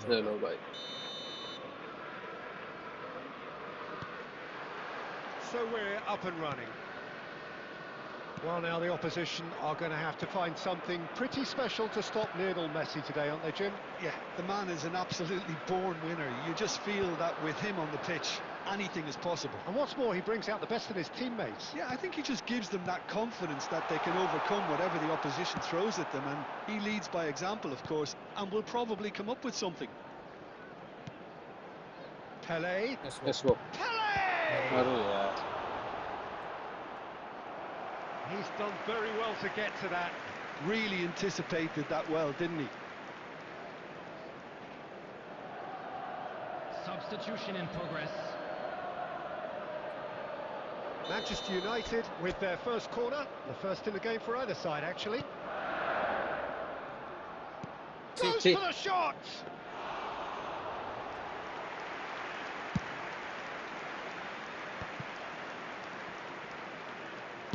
चलो भाई। So we're up and running. Well, now the opposition are going to have to find something pretty special to stop Lionel Messi today, aren't they, Jim? Yeah, the man is an absolutely born winner. You just feel that with him on the pitch, anything is possible. And what's more, he brings out the best in his teammates. Yeah, I think he just gives them that confidence that they can overcome whatever the opposition throws at them, and he leads by example, of course, and will probably come up with something. Pele. Let's go. Pele! अरे यार, He's done very well to get to that. Really anticipated that well, didn't he? Substitution in progress. Manchester United with their first corner, the first in the game for either side, actually. Goes see. for the shot!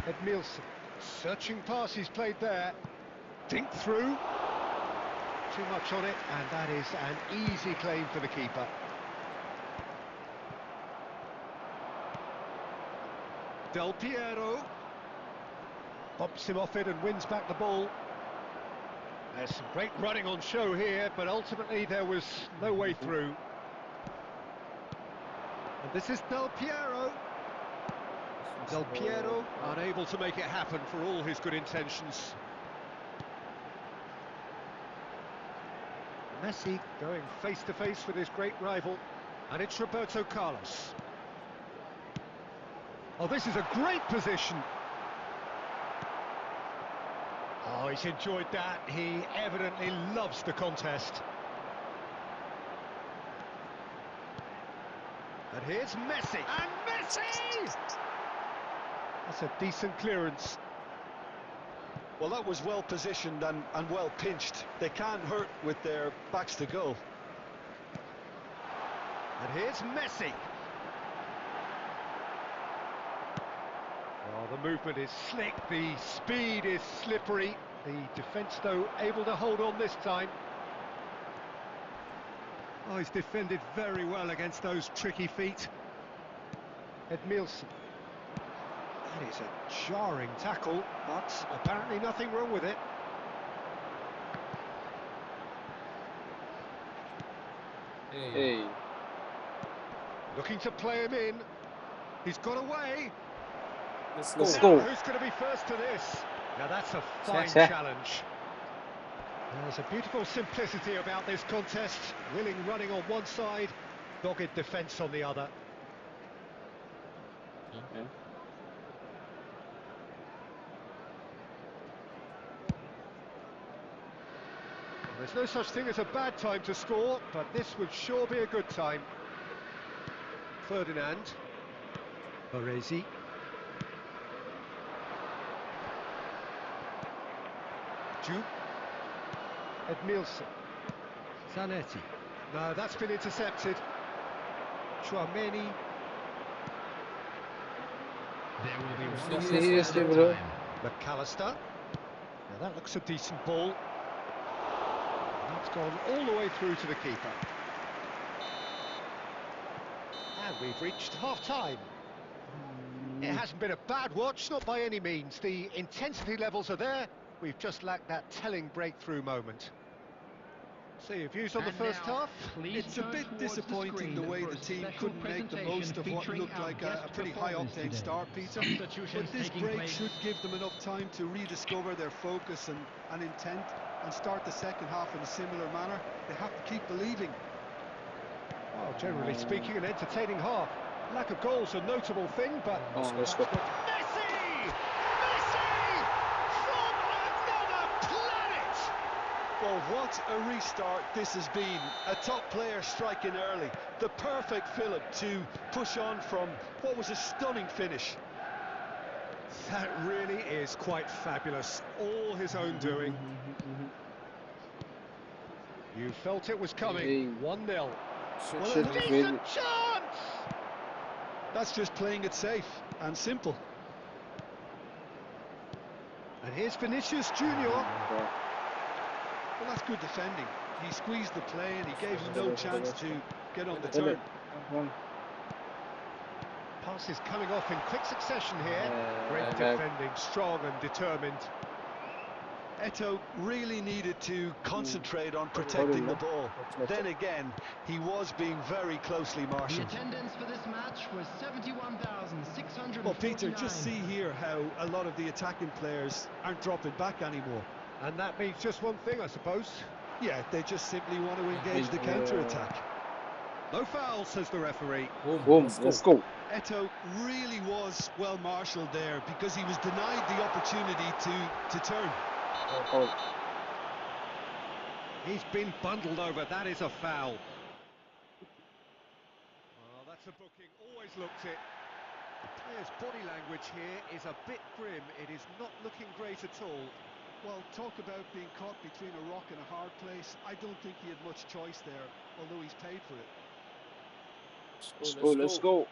Edmilson, searching pass he's played there. Dink through. Too much on it, and that is an easy claim for the keeper. Del Piero bumps him off it and wins back the ball. There's some great running on show here, but ultimately there was no way through. And this is Del Piero. Del Piero unable to make it happen for all his good intentions. Messi going face to face with his great rival, and it's Roberto Carlos. Oh, this is a great position. Oh, he's enjoyed that. He evidently loves the contest. And here's Messi. And Messi! That's a decent clearance. Well, that was well positioned and well pinched. They can't hurt with their backs to goal. And here's Messi. Oh, the movement is slick, the speed is slippery. The defence, though, able to hold on this time. Oh, he's defended very well against those tricky feet. Edmilson. That is a jarring tackle, but apparently nothing wrong with it. Hey, Looking to play him in. He's got away. let's Now, go. who's going to be first to this? Now that's a fine Check. challenge. There's a beautiful simplicity about this contest. Willing running on one side, dogged defence on the other. Okay. There's no such thing as a bad time to score, but this would sure be a good time. Ferdinand. Baresi. Jupe. Edmilson. Zanetti. No, that's been intercepted. Chouameni. There will be Yes, one yes, minute yes, bro. time. McAllister. Now that looks a decent ball. That's gone all the way through to the keeper. And we've reached half-time. It hasn't been a bad watch, not by any means. The intensity levels are there. We've just lacked that telling breakthrough moment. So your views on the And first now, half? please It's a turn bit towards disappointing screen the way for the a team special couldn't make the presentation most of what featuring looked our like guest a pretty high performance octane today. start, Peter. Substitutions But this taking break place. should give them enough time to rediscover their focus and intent and start the second half in a similar manner. They have to keep believing. Well, generally speaking, an entertaining half. Lack of goals a notable thing, but Let's go. Messi! Messi! From another planet! Well, what a restart this has been. A top player striking early. The perfect fillip to push on from what was a stunning finish. That really is quite fabulous. All his own doing. You felt it was coming. Hey. 1-0. Well, Should a be Decent chance! That's just playing it safe and simple. And here's Vinicius Junior. Well, that's good defending. He squeezed the play and he gave him no chance to get on the turn. Pass is coming off in quick succession here. Great defending, strong and determined. Eto really needed to concentrate on protecting the ball. Then again, he was being very closely The marshalled. attendance for this match was 71,649. Well, Peter, just see here how a lot of the attacking players aren't dropping back anymore. And that means just one thing, I suppose. Yeah, they just simply want to engage the counter-attack. No foul, says the referee. Boom, let's go. Eto really was well marshalled there because he was denied the opportunity to turn. He's been bundled over, that is a foul. Well, that's a booking, always looked it. The player's body language here is a bit grim, it is not looking great at all. Well, talk about being caught between a rock and a hard place. I don't think he had much choice there, although he's paid for it. Let's go.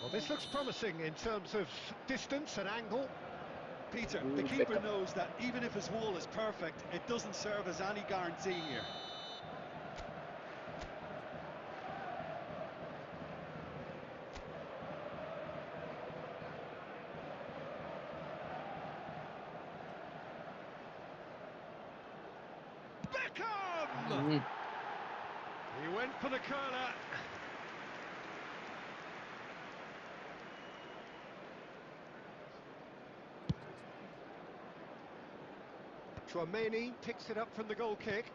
Well, this looks promising in terms of distance and angle. Peter, the keeper knows that even if his wall is perfect, it doesn't serve as any guarantee here. Beckham! He went for the curler. Chouameni picks it up from the goal kick.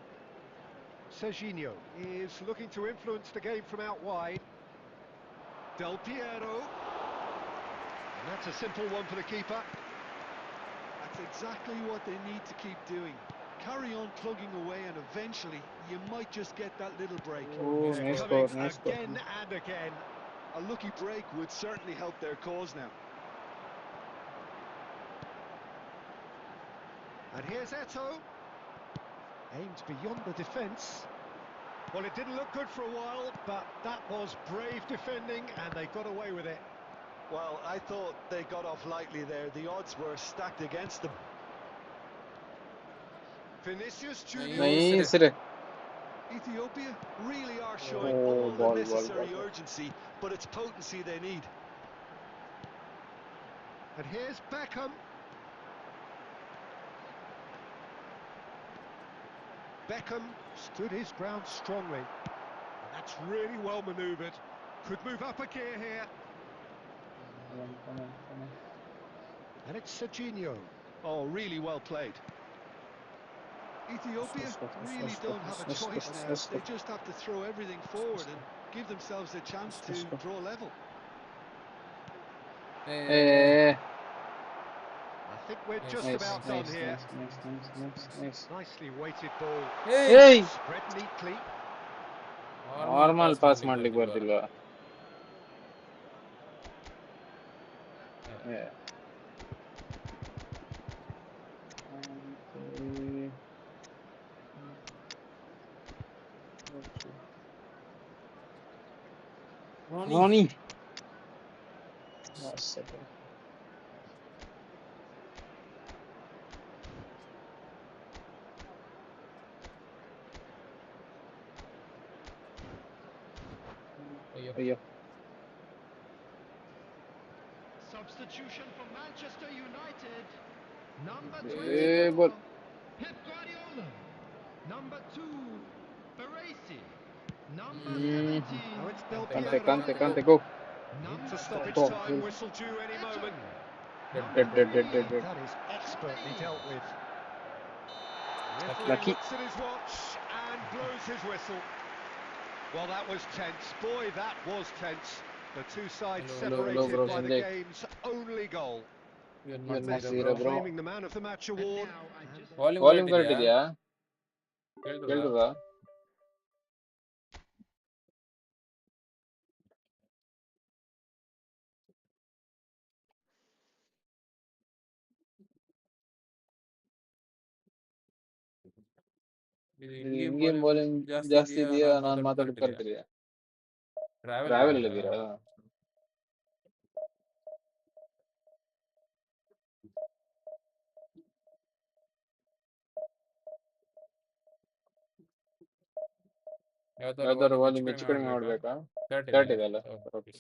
Serginho is looking to influence the game from out wide. Del Piero. And that's a simple one for the keeper. That's exactly what they need to keep doing. Carry on plugging away and eventually you might just get that little break. Oh, They're nice coming score, nice score. again and again. A lucky break would certainly help their cause now. And here's Eto. Aimed beyond the defence. Well, it didn't look good for a while, but that was brave defending and they got away with it. Well, I thought they got off lightly there. The odds were stacked against them. Vinicius Junior. Nice. Ethiopia really are showing Oh, all ball. the necessary urgency, but it's potency they need. And here's Beckham. Beckham stood his ground strongly. And that's really well manoeuvred. Could move up a gear here. And it's Serginho. Oh, really well played. Ethiopia really don't have a choice now. They just have to throw everything forward and give themselves a chance to draw level. I think we're just about done here. Nice. Nicely weighted ball. Hey! Spread neatly. Normal pass ಮಾಡ್ಲಿಕ್ಕೆ ಬರ್ತಿಲ್ವಾ? Yeah. Ronnie. Last second. Ayyo. Substitution for Manchester United. Number Hey, 24, Pep Guardiola. Number 2, Baresi. Number 17. Now it's Del Piero. Kante, go. To stoppage Go. time, whistle due any moment. Dead. That is expertly dealt with. Referee Lucky. looks at his watch and blows his whistle. Well, that was tense. Boy, that was tense. The two sides separated bro, by the Sunday. game's only goal. You're not Best zero, bro. claiming the man of the match award. Volume correct ಇದೆಯಾ? ಕೇಳ್ತದಾ? in-game volume ಜಾಸ್ತಿ ಇದೆಯಾ? ನಾನು ಮಾತಾಡೋದು correct ಇದೆಯಾ? Travel ಅಲ್ಲಿ ಇದ್ದೀರಾ? ಯಾವ್ದಾದ್ರು volume ಹೆಚ್ಚು ಕಡಿಮೆ ಮಾಡ್ಬೇಕಾ? 30 ಇದೆಲ್ಲ. ಓಕೆ.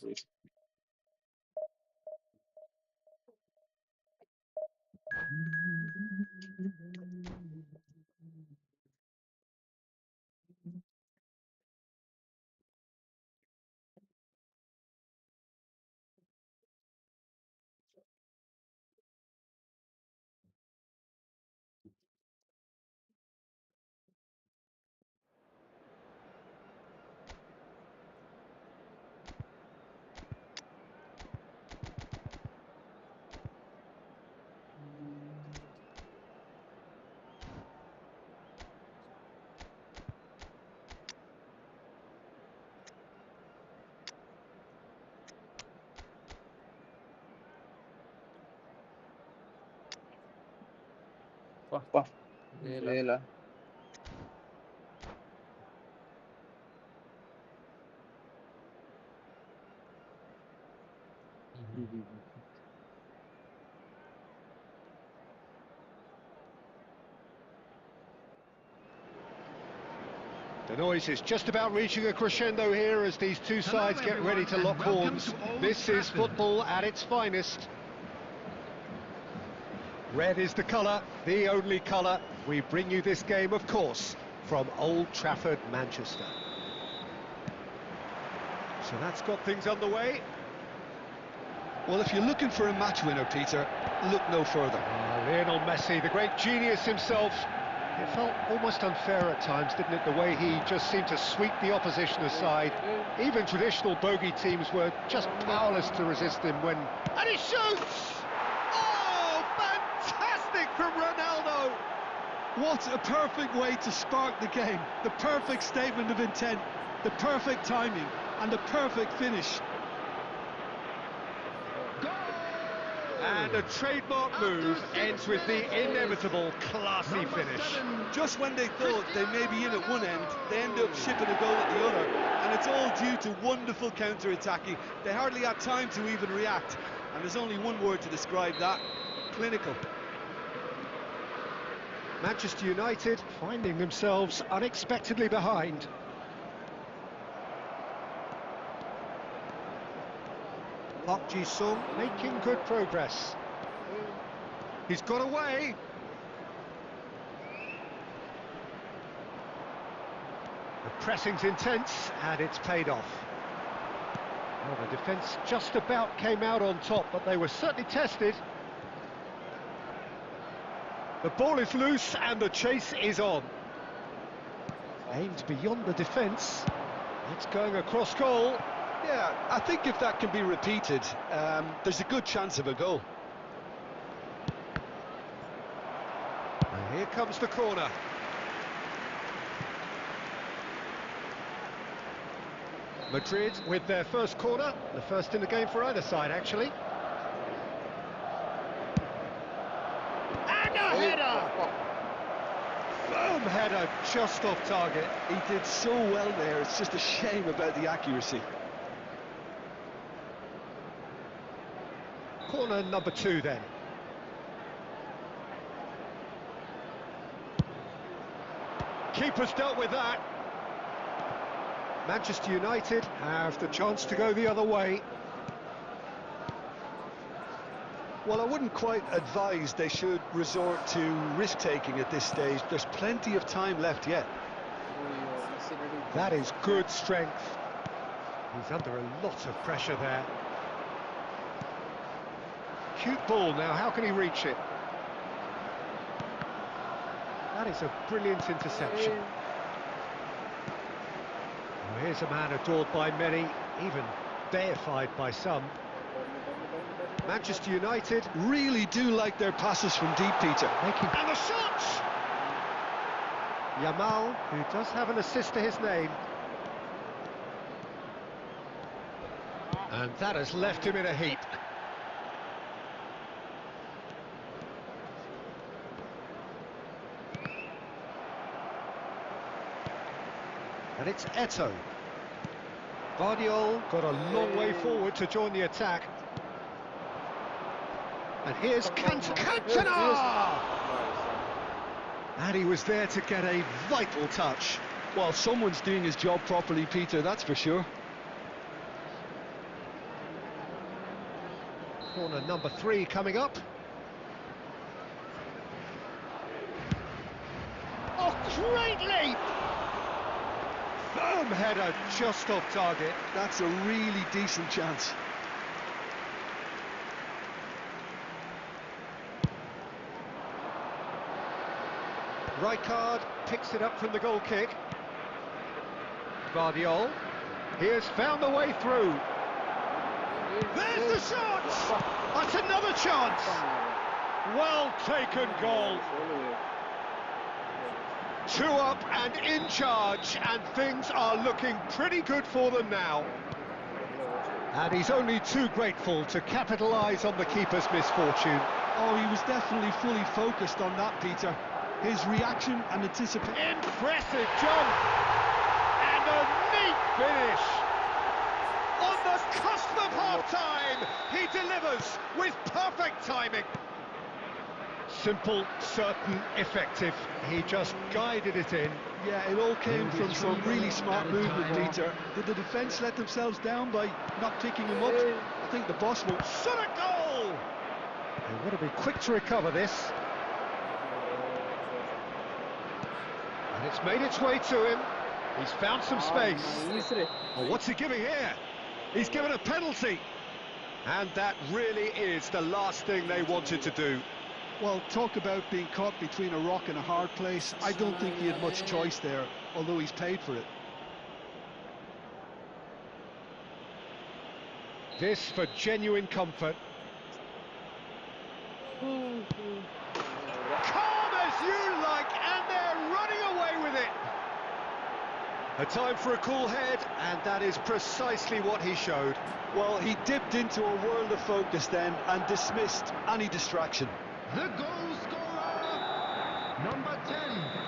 ಅಪ್ಪ ವೇಲ. The noise is just about reaching a crescendo here as these two sides get ready to lock horns. This is football at its finest. Red is the colour, the only colour. We bring you this game, of course, from Old Trafford, Manchester. So that's got things underway. Well, if you're looking for a match winner, Peter, look no further. Lionel Messi, the great genius himself. It felt almost unfair at times, didn't it, the way he just seemed to sweep the opposition aside. Even traditional bogey teams were just powerless to resist him when... And he shoots! Oh, fantastic from Ronaldo! What a perfect way to spark the game. The perfect statement of intent, the perfect timing, and the perfect finish. And a trademark move ends with the inevitable classy finish. Just when they thought they may be in at one end, they end up shipping a goal at the other. And it's all due to wonderful counter-attacking. They hardly had time to even react. And there's only one word to describe that: clinical. Manchester United finding themselves unexpectedly behind. Park Ji-sung making good progress. He's got away. The pressing's intense and it's paid off. Well, the defence just about came out on top, but they were certainly tested. The ball is loose and the chase is on. Aimed beyond the defence. It's going across goal. Yeah, I think if that can be repeated, there's a good chance of a goal. And here comes the corner. Madrid with their first corner, the first in the game for either side, actually. And a header! Firm header, just off target. He did so well there, it's just a shame about the accuracy. Corner number 2 then. Keeper's dealt with that. Manchester United have the chance to go the other way. Well, I wouldn't quite advise they should resort to risk-taking at this stage. There's plenty of time left yet. That is good strength. He's under a lot of pressure there. Cute ball now, how can he reach it? That is a brilliant interception. Well, here's a man adored by many, even deified by some. Manchester United Really do like their passes from deep, Peter. And the shot! Yamal, who does have an assist to his name. And that has left him in a heap. And it's Eto'o. Guardiola got a long way forward to join the attack. And here's Cantona! And he was there to get a vital touch. Well, someone's doing his job properly, Peter, that's for sure. Corner number 3 coming up. Oh, great leap! Firm header just off target. That's a really decent chance. Rijkaard picks it up from the goal kick. Guardiol, he has found the way through. There's the shot! That's another chance! Well taken goal. 2 up and in charge, and things are looking pretty good for them now. And he's only too grateful to capitalise on the keeper's misfortune. Oh, he was definitely fully focused on that, Peter. His reaction and anticipation. Impressive jump! And a neat finish! On the cusp of half-time, he delivers with perfect timing. Simple, certain, effective. He just guided it in. Yeah, it all came from some really smart movement, Peter. Did the defence let themselves down by not picking him up? I think the boss will. Shot a goal! They've got to be quick to recover this. And it's made its way to him. He's found some space. Well, what's he giving here? He's given a penalty. And that really is the last thing they wanted to do. Well, talk about being caught between a rock and a hard place. I don't think he had much choice there, although he's paid for it. This for genuine comfort. Calm as you like, and they're running away with it. A time for a cool head, and that is precisely what he showed. Well, he dipped into a world of focus then and dismissed any distraction. The goal scorer, number 10.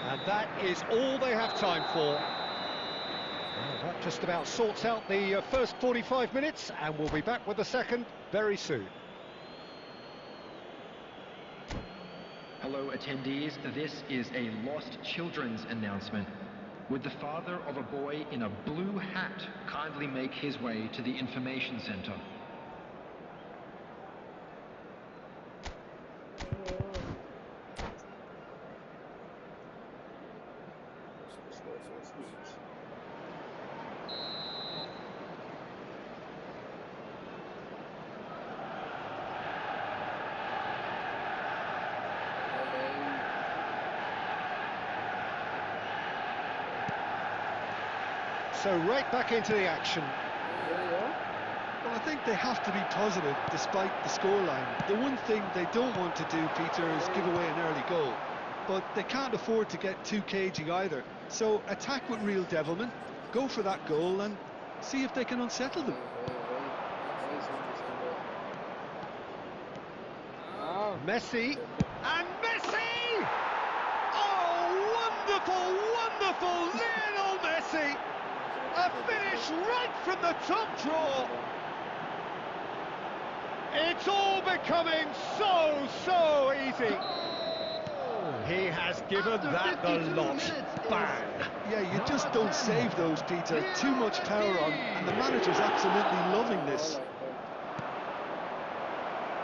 And that is all they have time for. Well, that just about sorts out the first 45 minutes, and we'll be back with the second very soon. Hello attendees, this is a lost children's announcement. Would the father of a boy in a blue hat kindly make his way to the information center? So right back into the action. Well, I think they have to be positive despite the scoreline. The one thing they don't want to do, Peter, is give away an early goal. But they can't afford to get too cagey either. So attack with real devilment, go for that goal and see if they can unsettle them. Messi, and Messi! Oh, wonderful, wonderful Lionel Messi! A finish right from the top draw. It's all becoming so easy. He has given that the lot. Bang! Yeah, you just don't save those, Peter. Too much power on, and the manager's absolutely loving this.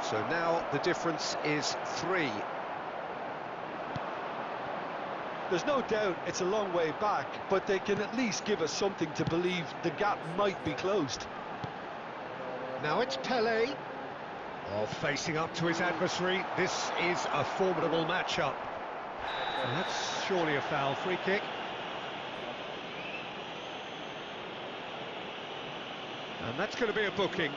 So now the difference is 3. There's no doubt it's a long way back, but they can at least give us something to believe the gap might be closed. Now it's Pelé. Oh, facing up to his adversary. This is a formidable matchup. And that's surely a foul. Free kick. And that's going to be a booking.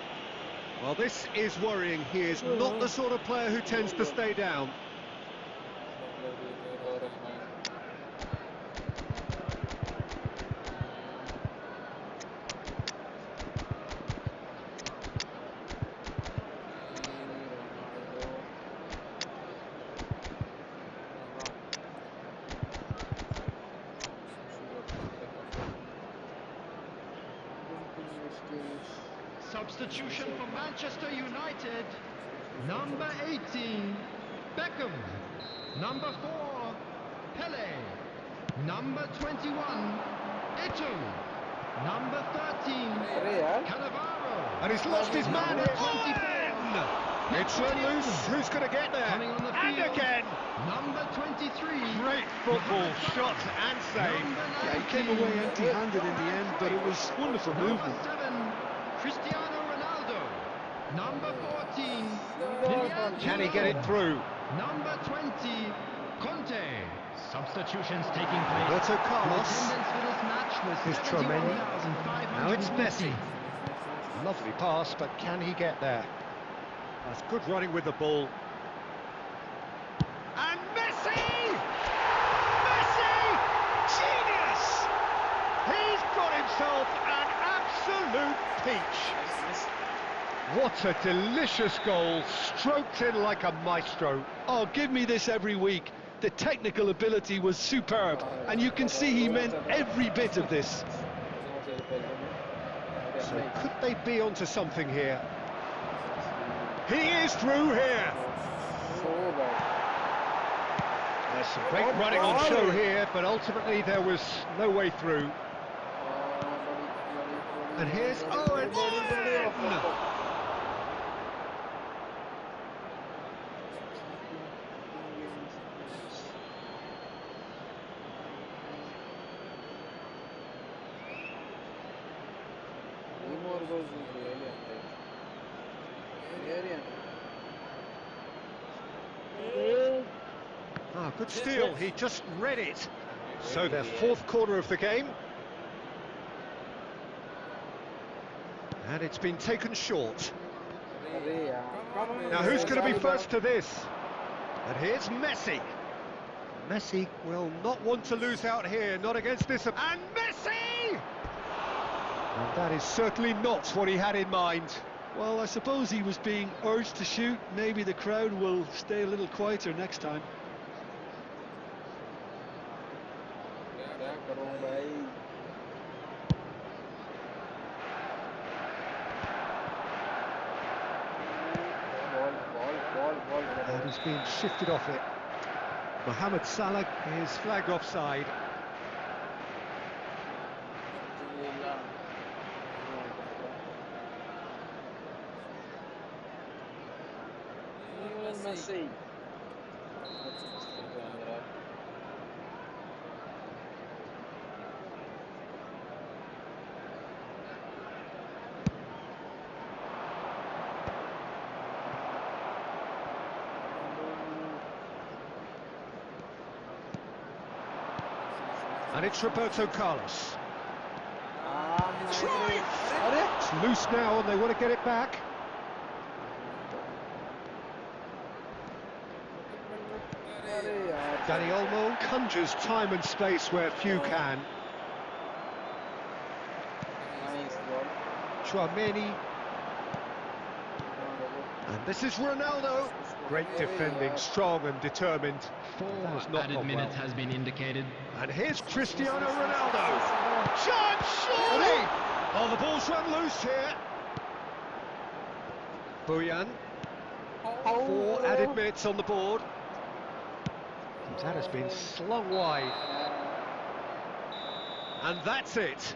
Well, this is worrying. He is not the sort of player who tends to stay down. Substitution for Manchester United. Number 18, Beckham. Number 4, Pelé. Number 21, Ito. Number 13, अरे यार Cannavaro. And he's lost his man. Number It's 24, It's run loose. Who's going to get there? Coming on the And field. again. Number 23, Great football shot and save. Number Yeah, he 19, came away empty-handed in the end, but it was wonderful Number movement. 7, Cristiano Ronaldo. Number 14, Can he get it through? Number 20, Conte. Substitutions taking place. Roberto The Carlos. attendance for this match was Here's Tchouaméni. 71,550. Now it's Messi. Lovely pass, but can he get there? That's good running with the ball. And Messi! Messi! Genius! He's got himself an absolute peach. What a delicious goal, stroked in like a maestro. Oh, give me this every week. The technical ability was superb, and you can see he meant every bit of this. So could they be onto something here? He is through here. There's some great running on show here, but ultimately there was no way through. And here's Owen. more goals is really unfair. Ah, good steal, he just read it. So their fourth corner of the game. And it's been taken short. Now who's going to be first to this? And here's Messi. Messi will not want to lose out here, not against this. And Messi! And that is certainly not what he had in mind. Well, I suppose he was being urged to shoot. Maybe the crowd will stay a little quieter next time. क्या करूं भाई ball And he's been shifted off it. Mohamed Salah is flagged offside. Messi And it's Roberto Carlos. It's loose now and they want to get it back. Dani Olmo conjures time and space where few can. nice ball Tchouaméni. And this is Ronaldo. Great defending, strong and determined. That has not Added gone minutes well. has been indicated. And here's Cristiano Ronaldo. Chance, surely! Oh, the ball's run loose here. Bojan. 4 added minutes on the board. That has been slung wide. And that's it.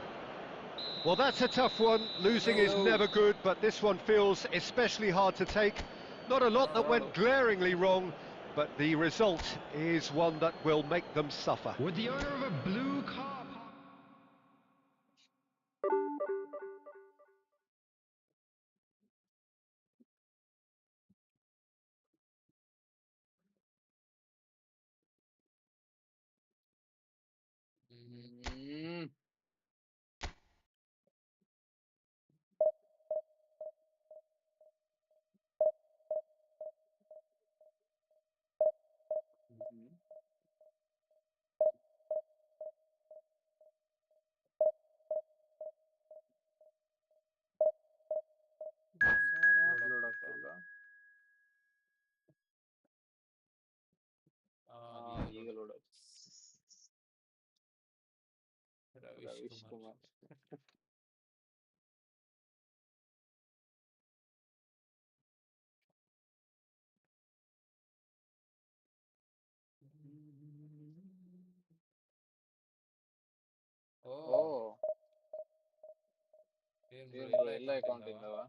Well, that's a tough one. Losing is never good, but this one feels especially hard to take. Not a lot that went glaringly wrong, but the result is one that will make them suffer. With the owner of a blue car park. Product होगा ये product रविश कुमार ಏನ್ bro ಎಲ್ಲ account ಇಲ್ಲವಾ?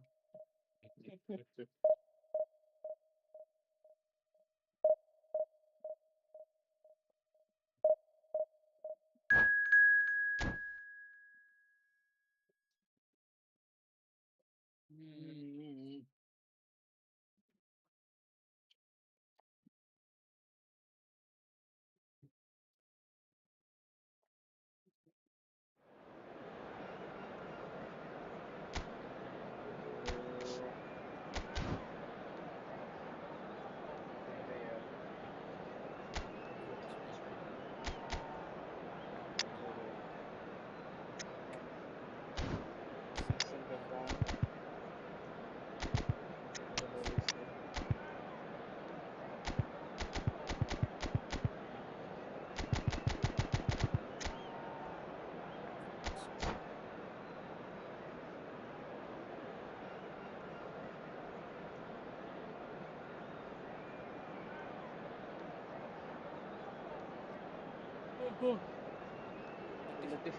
Latif.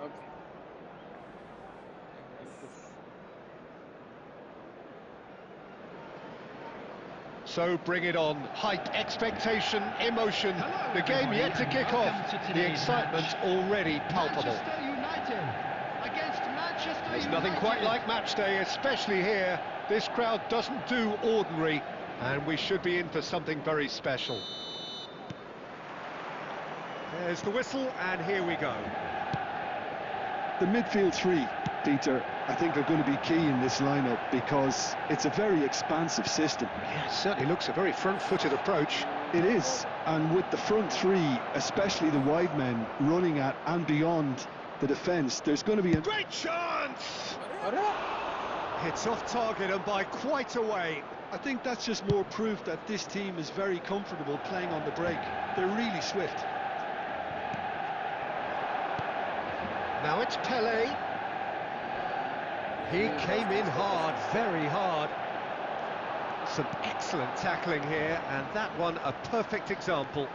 Okay. So bring it on. Hype, expectation, emotion. Hello, The game everybody, yet to and kick welcome off. to The today's excitement match. already palpable. Manchester United against Manchester There's United. nothing quite like match day, especially here. This crowd doesn't do ordinary, and we should be in for something very special. There's the whistle, and here we go. The midfield three, Peter, I think are going to be key in this lineup because it's a very expansive system. Yeah, it certainly looks a very front-footed approach. It is, and with the front three, especially the wide men running at and beyond the defence, there's going to be a Great chance! It's off target and by quite a way. I think that's just more proof that this team is very comfortable playing on the break. They're really swift. Now it's Pele. He came in hard, very hard. Some excellent tackling here, and that one a perfect example.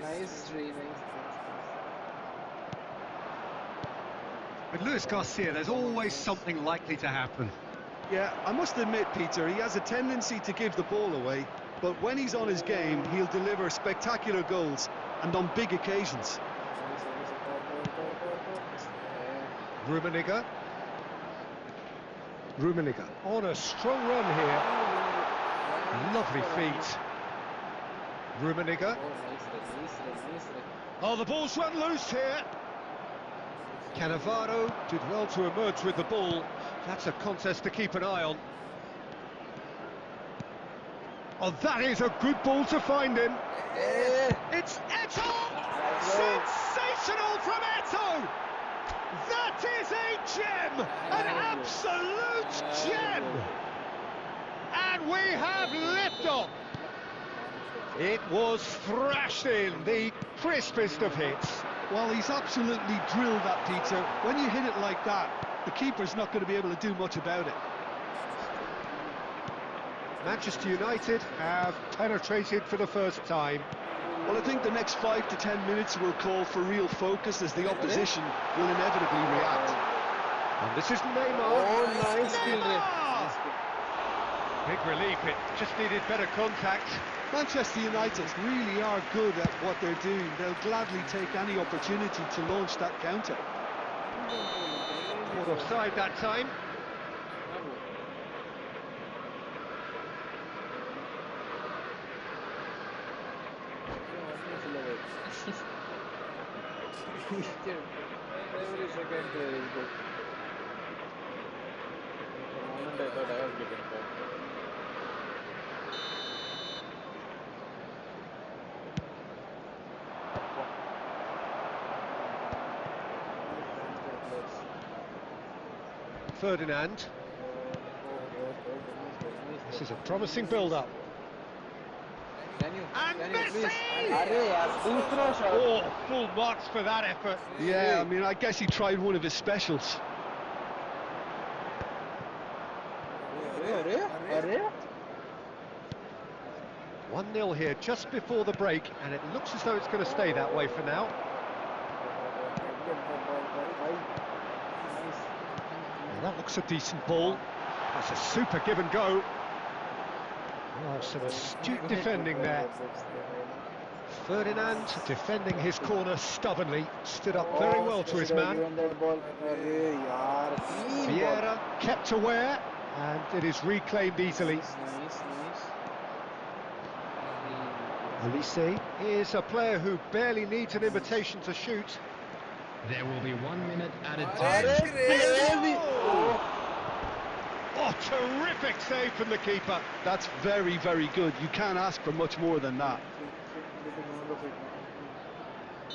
Nice tree, nice. With Luis Garcia, there's always something likely to happen. Yeah, I must admit, Peter, he has a tendency to give the ball away, but when he's on his game, he'll deliver spectacular goals, and on big occasions. Rummenigge on a strong run here. Lovely feet. Rummenigge. Oh, the ball's run loose here. Cannavaro did well to emerge with the ball. That's a contest to keep an eye on. Oh, that is a good ball to find him. It's Eto'o! Sensational from Eto'o! That is a gem! An absolute gem! And we have liftoff! It was thrashed in, the crispest of hits. Well, he's absolutely drilled that, Peter. When you hit it like that, the keeper's not going to be able to do much about it. Manchester United have penetrated for the first time. Well, I think the next 5 to 10 minutes will call for real focus as the opposition will inevitably react. And this is Neymar. Oh, nice skill. Neymar! Big relief, it just needed better contact. Manchester United really are good at what they're doing. They'll gladly take any opportunity to launch that counter. Caught offside that time. Every second there is good. For a moment I thought I was getting caught. Ferdinand. This is a promising build-up. Can you please? Oh, full marks for that effort. Yeah, I mean, I guess he tried one of his specials. 1-0 here just before the break, and it looks as though it's going to stay that way for now. Well, that looks a decent ball. That's a super give and go. Oh, some astute defending there. Ferdinand defending his corner stubbornly, stood up very well to his man. Vieira kept aware, and it is reclaimed easily. Nice. Olise is a player who barely needs an invitation to shoot. There will be 1 minute added time. Oh, terrific save from the keeper. That's very, very good. You can't ask for much more than that.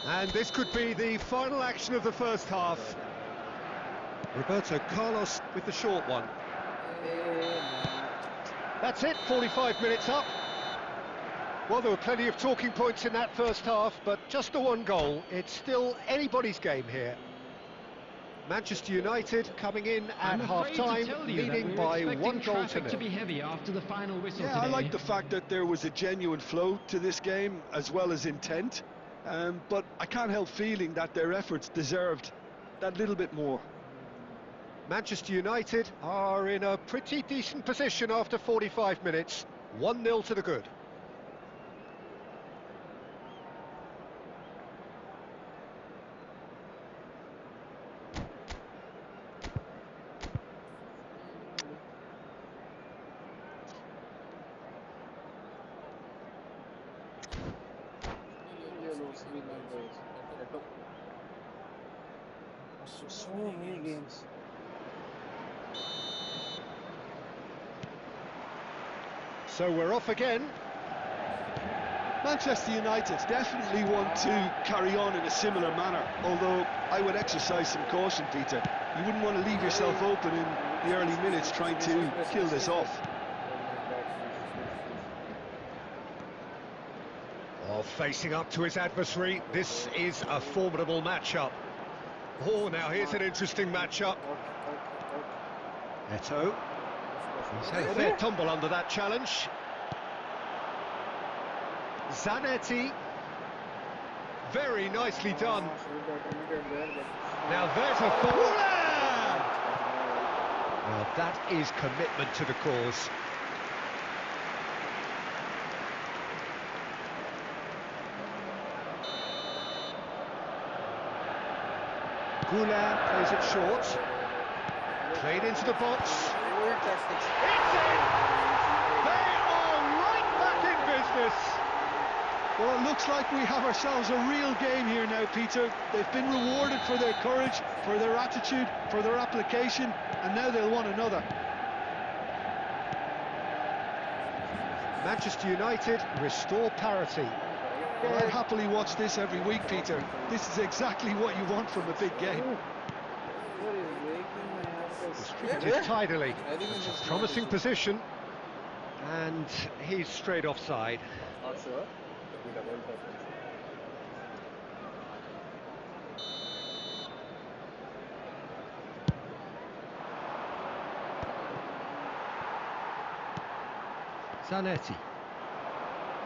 And this could be the final action of the first half. Roberto Carlos with the short one. That's it, 45 minutes up. Well, there were plenty of talking points in that first half, but just the one goal. It's still anybody's game here. Manchester United coming in at half-time, leading by 1 goal to 0. To be heavy after the final whistle Yeah, today. I like the fact that there was a genuine flow to this game, as well as intent. But I can't help feeling that their efforts deserved that little bit more. Manchester United are in a pretty decent position after 45 minutes. 1-0 to the good. So many games. So we're off again. Manchester United definitely want to carry on in a similar manner, although I would exercise some caution, Peter. You wouldn't want to leave yourself open in the early minutes trying to kill this off. Oh, facing up to his adversary, this is a formidable matchup. Oh, now here's an interesting matchup. Eto'o. He's had a fair tumble under that challenge. Zanetti. Very nicely done. Now there's a ball. Now that is commitment to the cause. Goulart plays it short. Played into the box. It's in! They are right back in business. Well, it looks like we have ourselves a real game here now, Peter. They've been rewarded for their courage, for their attitude, for their application, and now they'll want another. Manchester United restore parity. Well, I'd happily watch this every week, Peter. This is exactly what you want from a big game. Distributed tidily. It's a promising position. And he's straight offside. Not sure. Zanetti.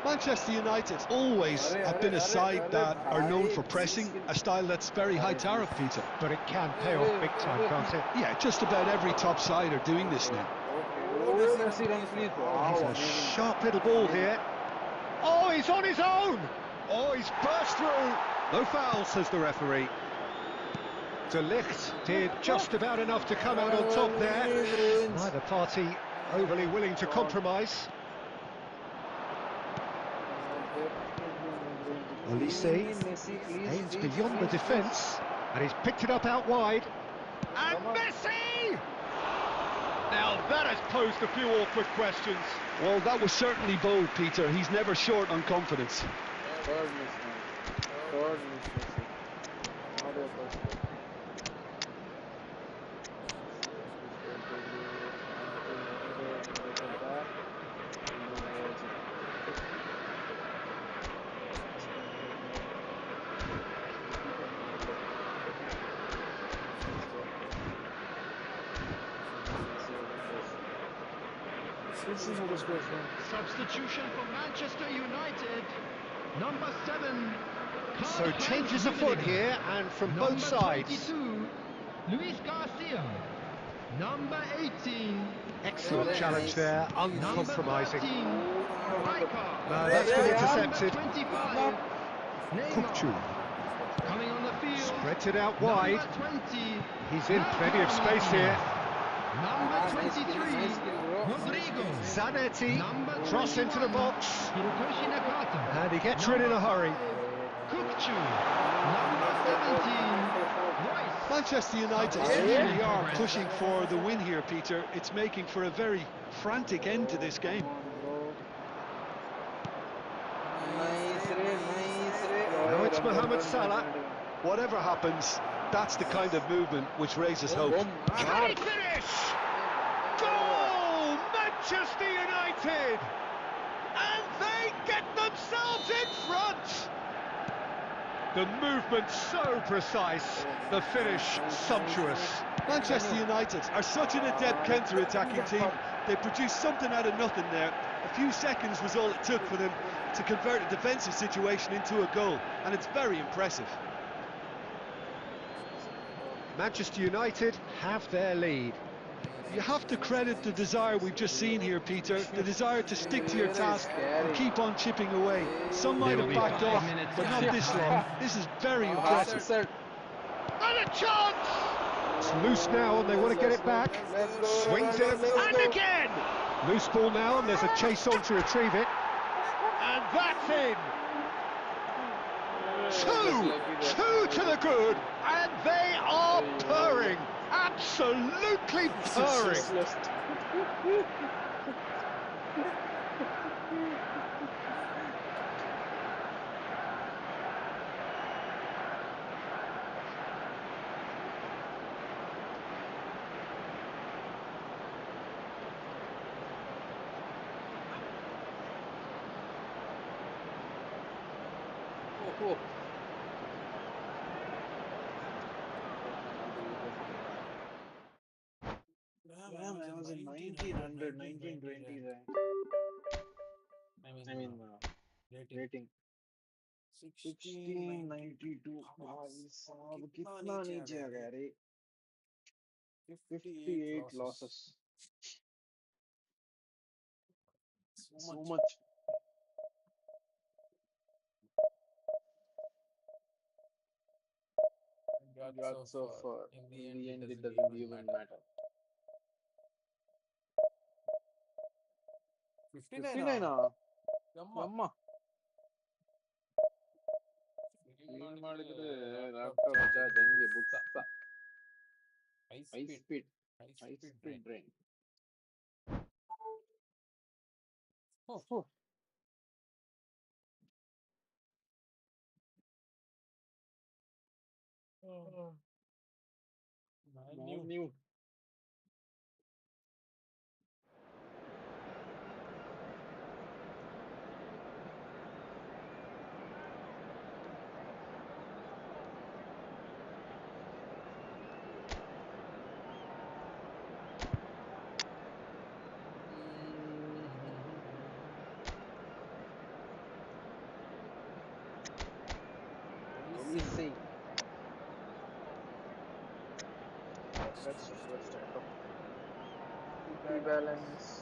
Manchester United always have been a side that are known for pressing, a style that's very high tariff, Peter. But it can pay off big time, can't it? Yeah, just about every top side are doing this now. He's a sharp little ball here. Oh, he's on his own! Oh, he's burst through! No foul, says the referee. De Ligt did just about enough to come out on top there. Neither party overly willing to compromise. Olise aims beyond the defence, and he's picked it up out wide. And Messi! Now that has posed a few awkward questions. Well, that was certainly bold, Peter. He's never short on confidence. Substitution for Manchester United. Number 7. So changes afoot here, and from both sides. 22, Luis Garcia. Number 18. Excellent Very challenge nice. there, uncompromising. No, That's that's been Yeah. intercepted. 25. Kukcu Coming on the field. spreads it out wide. Number 20. He's in plenty of space here. Number Nice 23. skill, bro. Rodrigo. Zanetti, Number cross into the 21. box. Hirotoshi Nakata. And he gets rid in a hurry. Kukcu. Number 17. Royce. Manchester United really are pushing for the win here, Peter. It's making for a very frantic end to this game. Now it's Mohamed Salah. Whatever happens, that's the kind of movement which raises hope. Can he finish? Goal! Manchester United! And they get themselves in front! The movement so precise, the finish sumptuous. Manchester United are such an adept counter-attacking team. They produced something out of nothing there. A few seconds was all it took for them to convert a defensive situation into a goal, and it's very impressive. Manchester United have their lead. You have to credit the desire we've just seen here, Peter, the desire to stick to your task and keep on chipping away. Some might have backed off, but not this long. This is very impressive. And a chance! It's loose now and they want to get it back. Swings it, and again! Loose ball now and there's a chase on to retrieve it. And that's in! Two to the good, and they are purring, absolutely purring. Damn, I was in 1900, 1920 rank. Rating 1692. भाई साहब कितना नीचे आ गया रे. 58 losses. So much. Got so far. In the end, it doesn't even matter. 59 ಅಮ್ಮ clean ಮಾಡಿದ್ರೆ laptop charge ಹಂಗೆ books high speed drain. ನೀವು see. That's balance.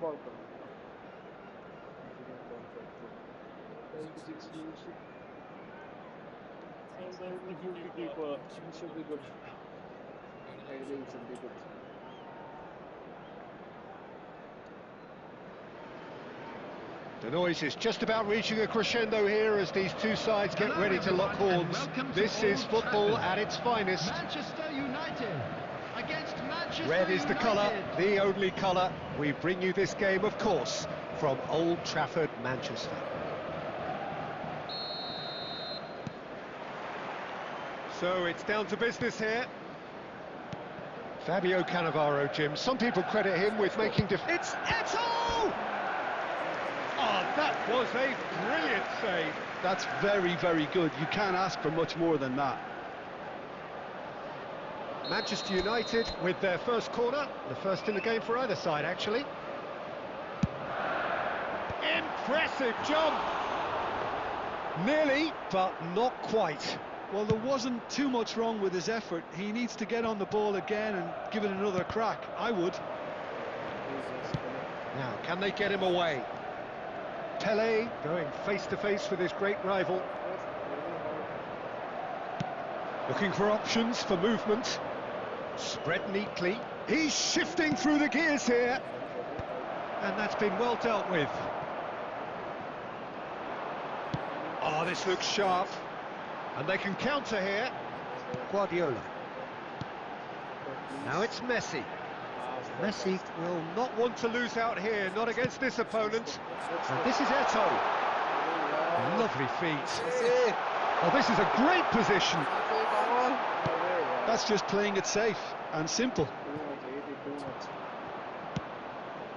Ball control. 50 keeper. He should be good. Ideally, he should be good. The noise is just about reaching a crescendo here as these two sides get ready to lock horns. This is football at its finest. Manchester United against Manchester Red is the colour, the only colour. We bring you this game, of course, from Old Trafford, Manchester. So it's down to business here. Fabio Cannavaro, Jim. Some people credit him with making It's Eto'o! Oh, that was a brilliant save. That's very, very good. You can't ask for much more than that. Manchester United with their first corner, the first in the game for either side, actually. Impressive jump! Nearly, but not quite. Well, there wasn't too much wrong with his effort. He needs to get on the ball again and give it another crack. I would. Now, can they get him away? Pele going face to face with his great rival. Looking for options for movement. Spread neatly. He's shifting through the gears here. And that's been well dealt with. Oh, this looks sharp. And they can counter here. Guardiola. Now it's Messi. Messi will not want to lose out here, not against this opponent. And this is Eto'o. Lovely feet. Oh, this is a great position. That's just playing it safe and simple.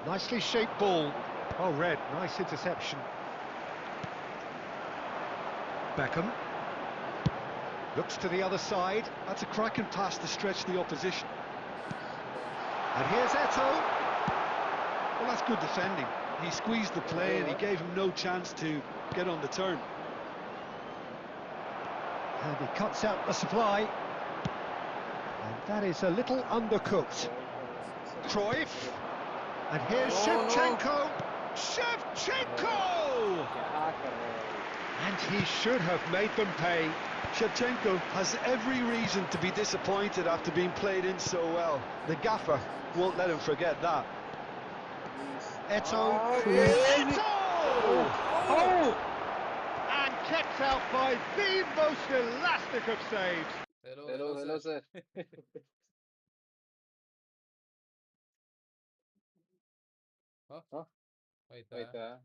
Nicely shaped ball. Oh, Red, nice interception. Beckham. Looks to the other side. That's a cracking pass to stretch the opposition. And here's Eto'o. Well, that's good defending. He squeezed the play and he gave him no chance to get on the turn. And he cuts out the supply. And that is a little undercooked. Cruyff. And here's Shevchenko. Shevchenko! And he should have made them pay. Shevchenko has every reason to be disappointed after being played in so well. The gaffer won't let him forget that. Eto'o. Eto'o! Oh! And kept out by the most elastic of saves. Hello, sir. Huh? Wait, Então,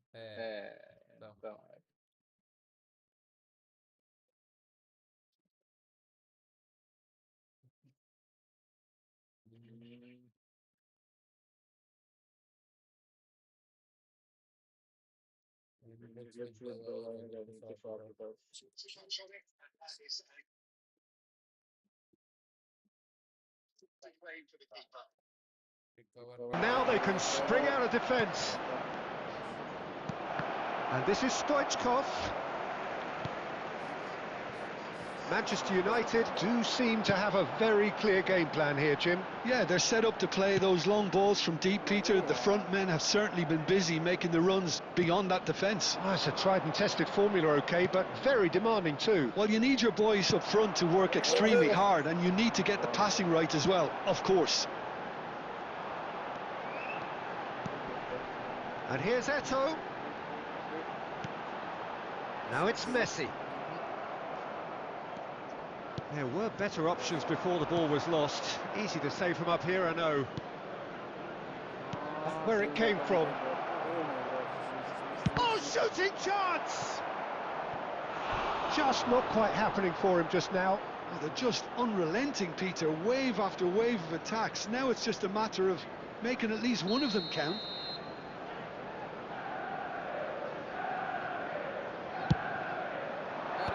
Now they can spring out of defence. And this is Stoichkov. Manchester United do seem to have a very clear game plan here, Jim. Yeah, they're set up to play those long balls from deep, Peter. The front men have certainly been busy making the runs beyond that defence. Oh, it's a tried and tested formula, OK, but very demanding too. Well, you need your boys up front to work extremely hard, and you need to get the passing right as well, of course. And here's Eto'o. Now it's Messi. There were better options before the ball was lost. Easy to say from up here, I know. But where it came from. Oh, shooting chance! Just not quite happening for him just now. Oh, they're just unrelenting, Peter. Wave after wave of attacks. Now it's just a matter of making at least one of them count.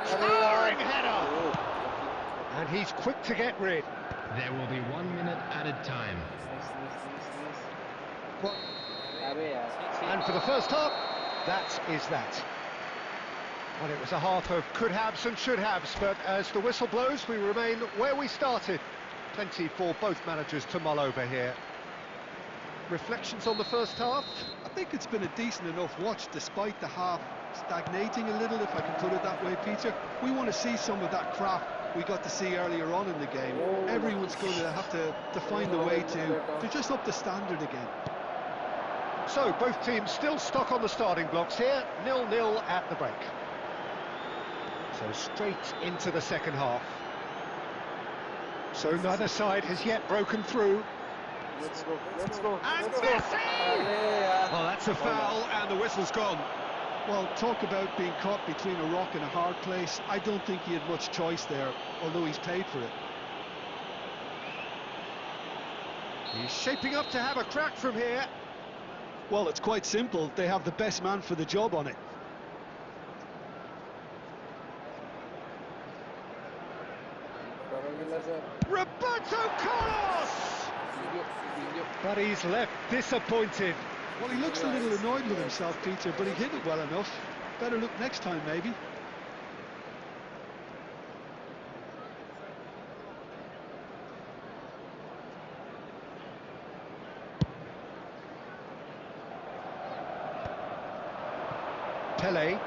Towering header! And he's quick to get rid. There will be 1 minute added time. And for the first half, that is that. Well, it was a half of could-haves and should-haves, but as the whistle blows, we remain where we started. Plenty for both managers to mull over here. Reflections on the first half? I think it's been a decent enough watch, despite the half stagnating a little, if I can put it that way, Peter. We want to see some of that craft we got to see earlier on in the game. Everyone's going to have to find a way to just up the standard again. So, both teams still stuck on the starting blocks here, 0-0 at the break. So, straight into the second half. So, neither side has yet broken through. Let's go. And Messi! Well, that's a foul, and the whistle's gone. Well, talk about being caught between a rock and a hard place. I don't think he had much choice there, although he's paid for it. He's shaping up to have a crack from here. Well, it's quite simple. They have the best man for the job on it. Roberto Carlos! But he's left disappointed. Well, he looks a little annoyed with himself, Peter, but he hit it well enough. Better look next time, maybe. Pele.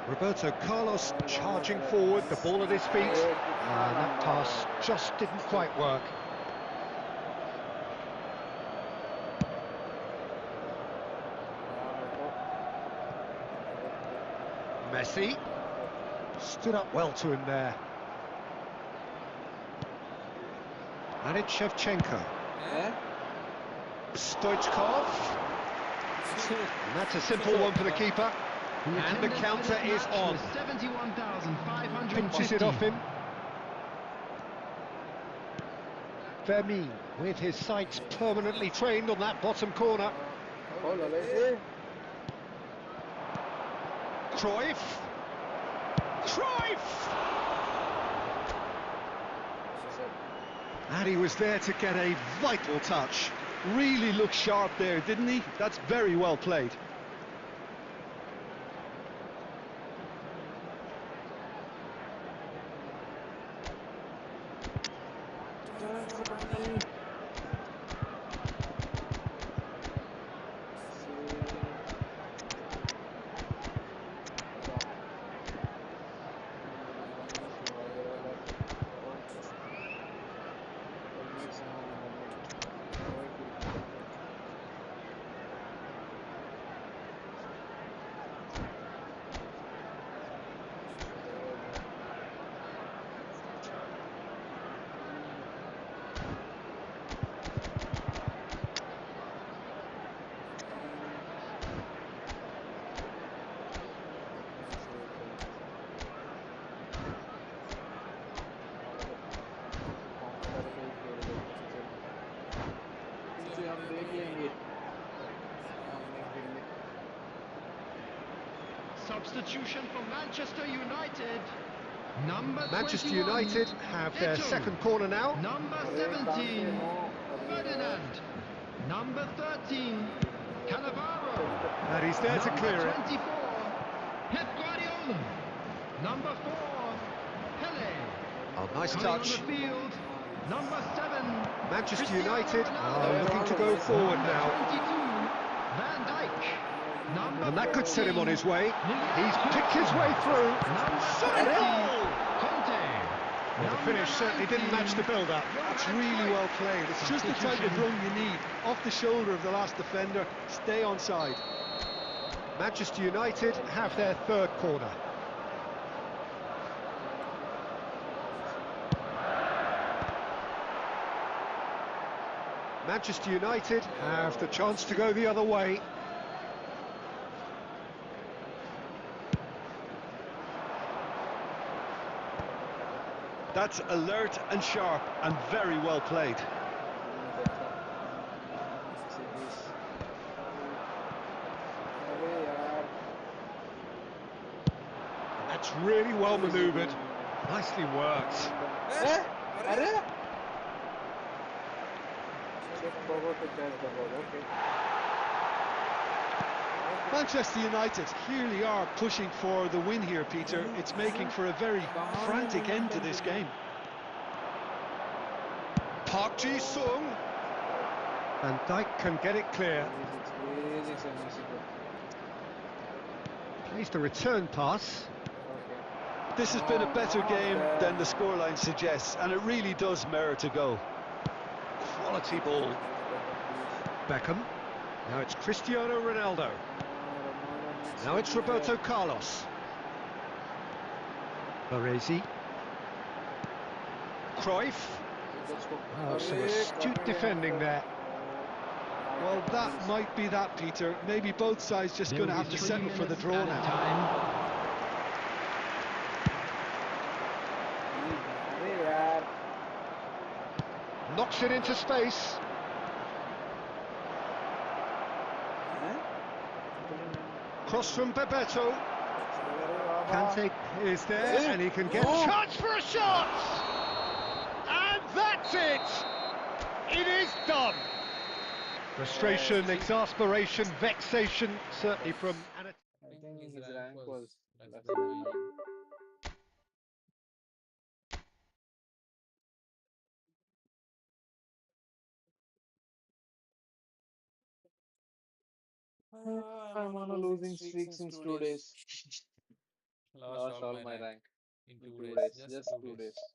Roberto Carlos charging forward, the ball at his feet. And that pass just didn't quite work. Messi stood up well to him there. And it's Shevchenko. Stoichkov. And that's a simple one for the keeper. And the counter is on. 71,550. Pinches it off him. Vermeer with his sights permanently trained on that bottom corner. Cruyff. Cruyff! And he was there to get a vital touch. Really looked sharp there, didn't he? That's very well played. Substitution for Manchester United. Number Manchester 21, United have their Eto'o. second corner now. Number 17, Ferdinand. Number 13, Cannavaro. And he's there to Number clear it. 24, Pep Guardiola. Number 4, Pele. Oh, nice Coming on touch. the field, number 7, Manchester Cristiano United Ronaldo. are looking to go forward Number now. 22, Van Dijk. Number And that could set him on his way. 14, He's picked his way through. Number Solid 20, goal! Conte. Well, the finish certainly didn't match the build-up. That's really well played. It's just the type of run you need. Off the shoulder of the last defender, stay on side. Manchester United have their third corner. Manchester United have the chance to go the other way. That's alert and sharp and very well played. That's really well manoeuvred. Nicely worked. Manchester United clearly are pushing for the win here, Peter. It's making for a very frantic end to this game. Park Ji-sung. And Dijk can get it clear. Plays the return pass. This has been a better game than the scoreline suggests, and it really does merit a goal. Quality ball. Beckham. Now it's Cristiano Ronaldo. Now it's Roberto Carlos. Baresi. Cruyff. Oh, some astute defending there. Well, that might be that, Peter. Maybe both sides just going to have to settle for the draw now. Knocks it into space. Cross from Bebeto. Kante is there, and he can get chance for a shot! And that's it! It is done! Frustration, exasperation, vexation, certainly from... I think his rank was less than I'm on a losing streak since 2 days. Lost Lost all all my my rank rank in in 2 days. 2 days. Just Just 2 2 days. days.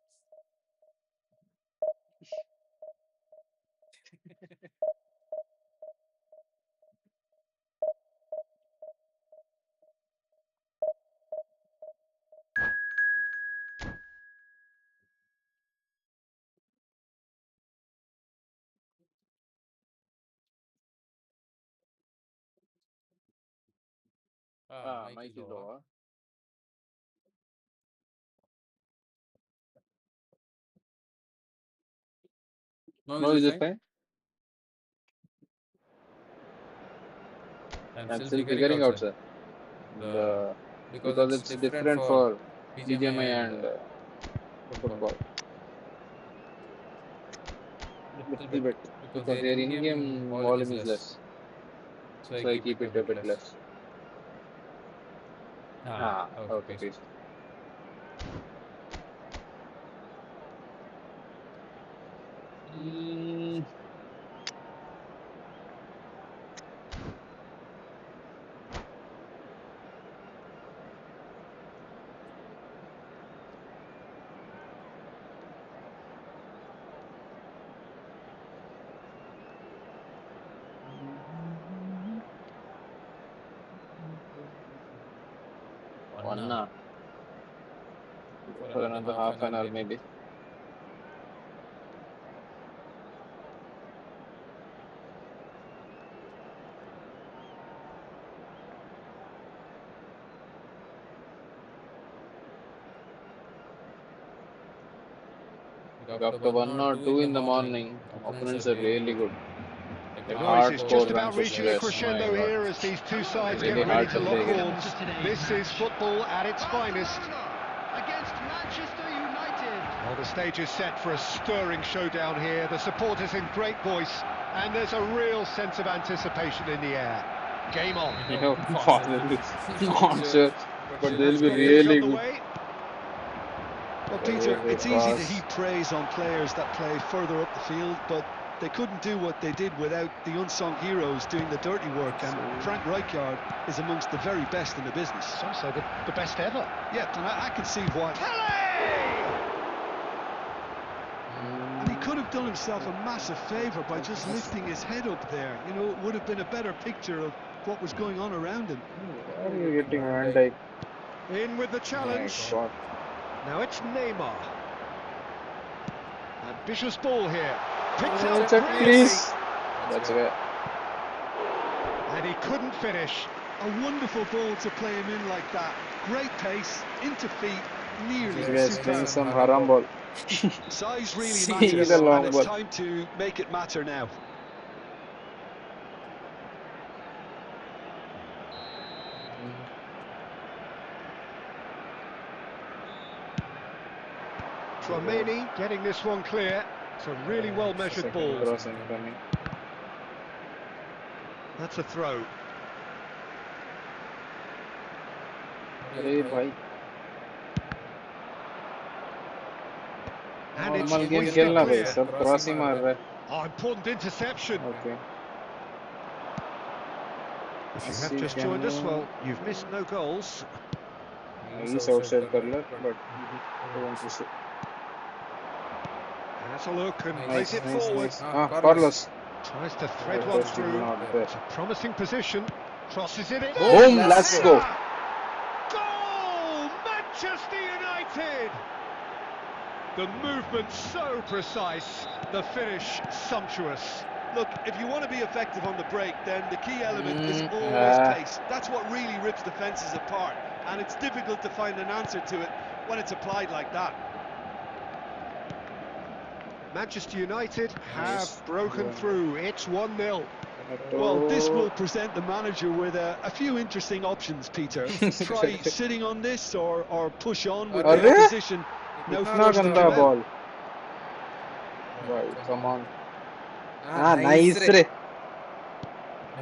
Mic Mic is is over. over. Now No, is is it it fine? fine? I'm I'm still still figuring figuring out, out, sir. sir. The The because because it's it's different different for for BGMI BGMI and and football. football. Little Little bit bit because because their their in-game in-game volume volume is is less, less, so I so I keep keep it a it a bit bit less. less. Okay, Okay, please. please. Mm, 1 one hour for for another another half half an hour an hour maybe. maybe. Like Like after after one one or or two two in the in the morning, morning, opponents are opponents are really really good. good. Like Like The noise is just hardcore about Frankfurt reaching a players. My crescendo God, here as these two sides get really ready hard to to lock play against. horns. This is football at its finest. Against Manchester United. Well, the stage is set for a stirring showdown here. The supporters in great voice, and there's a real sense of anticipation in the air. Game on. you You know, know, possibly. possibly Not not sure, sure, but but they'll they'll be be Got really things good. really good. underway. Well, The Peter, way they it's easy to pass. heap praise on players that play further up the field, but they couldn't do what they did without the unsung heroes doing the dirty work, and Frank Rijkaard is amongst the very best in the business. Some say the best ever. Yeah, and I can see why. And he could have done himself a massive favour by just lifting his head up there. You know, it would have been a better picture of what was going on around him. Why are you getting Van Van Dijk. Dijk? In with the My challenge. God. Now it's Neymar. Ambitious ball here. Picked out Check, brilliantly. please. That's That's okay. okay. And he couldn't finish. A wonderful ball to play him in like that. Great pace, into feet, nearly This Yes, guy's superb. playing some some haram haram ball. Size really See matters, the and long it's ball. time to make it matter now. Tchouameni getting this one clear. It's a really well measured Second ball. cross incoming. That's a throw. अरे भाई And it's normal game hoisted खेलना भाई clear. सब cross ही मार रहा Oh, important interception. है okay If you have Messi just joined us, well, you've missed no goals. he's outside curler but won't push it. Has a look and plays Nice, it nice, forward. nice. Carlos. Tries to thread That one was through. not there. It's a promising position. Crosses it in. Boom, let's go. Goal! Manchester United! The movement so precise, the finish sumptuous. Look, if you want to be effective on the break, then the key element is Mm, always ah. pace. That's what really rips defences apart, and it's difficult to find an answer to it when it's applied like that. Manchester United have Nice. broken through. It's 1-0. Well, this Oh. will present the manager with a few interesting options, Peter. Try sitting on this or push on with the Arre? opposition now Itna forced to ganda come out. ball. Right, come on. Nice re.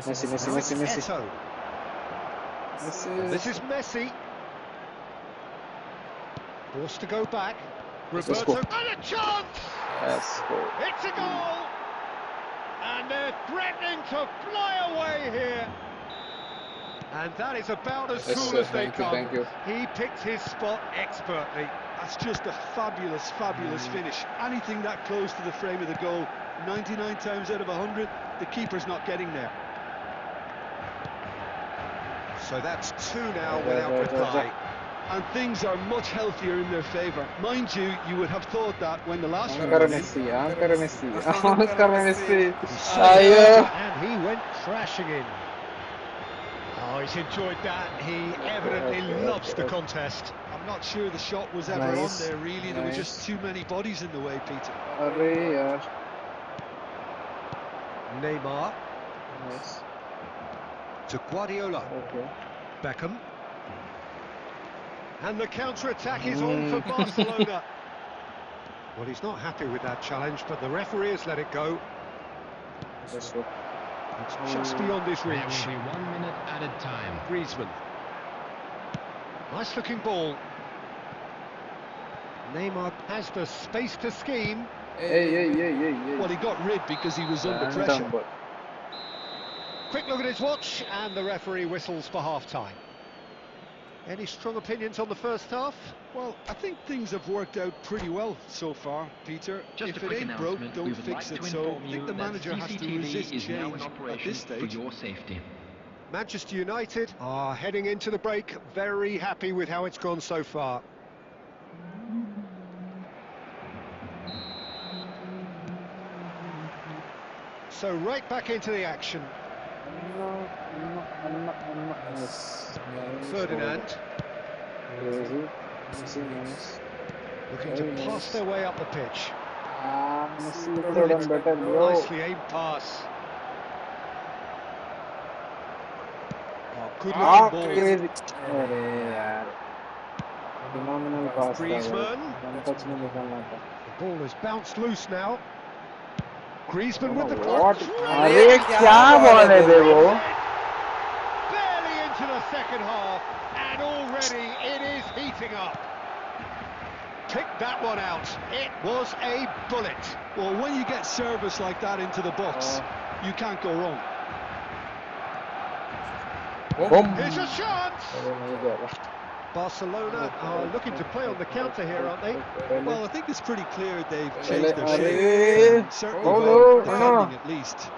Messi, Messi, Messi, Messi. Eto'o. Messi. This is Messi. Forced to go back. Let's Roberto. go. And a chance! Let's go. It's a goal! And they're threatening to fly away here. And that is about as Yes, cool sir. as they come. Thank you. He picked his spot expertly. That's just a fabulous, fabulous finish. Anything that close to the frame of the goal, 99 times out of 100, the keeper's not getting there. So that's 2 now without reply. And things are much healthier in their favour. Mind you, you would have thought that when the last one Ankara went in. Messi, Ankara Messi, Ankara Messi. He saved Ayo. it, and he went crashing in. Oh, he's enjoyed that. He evidently loves the contest. I'm not sure the shot was ever Nice. on there, really. There were just Nice. too many bodies in the way, Peter. Arre yaar. Neymar Nice. to Guardiola. Okay. Beckham. And the counter-attack is on for Barcelona. Well, he's not happy with that challenge, but the referee has let it go. That's what. It's just beyond his There reach. will be 1 minute added time. Griezmann. Nice-looking ball. Neymar has the space to scheme. Hey. Well, he got rid because he was under pressure. Random, but Quick look at his watch, and the referee whistles for half-time. Any strong opinions on the first half? Well, I think things have worked out pretty well so far, Peter. Just a If it quick ain't broke, announcement, we don't would like fix to it. So inform I you think the that manager has to CCTV resist is now in change at operation this for stage. your safety. Manchester United are heading into the break very happy with how it's gone so far. So right back into the action. no. Nice. Ferdinand Crazy. Nice. looking to Very pass nice. their way up the pitch. Messi could have done better, bro. Nicely aimed pass. Oh, good looking ball. Crazy. अरे यार. Phenomenal pass था भाई. Griezmann. One touch में निकालना था. The ball has bounced loose now. Griezmann with the What? cross. अरे क्या ball है बे वो? Barely into the second half, and already it is heating up. Picked that one out. It was a bullet. Well, when you get service like that into the box, you can't go wrong. Boom. Here's a chance. अरे नहीं जा Barcelona are looking to play on the counter here, aren't they? रहा. Well, I think it's pretty clear they've changed their shape. अरे. Certainly Oh, when no. defending at least.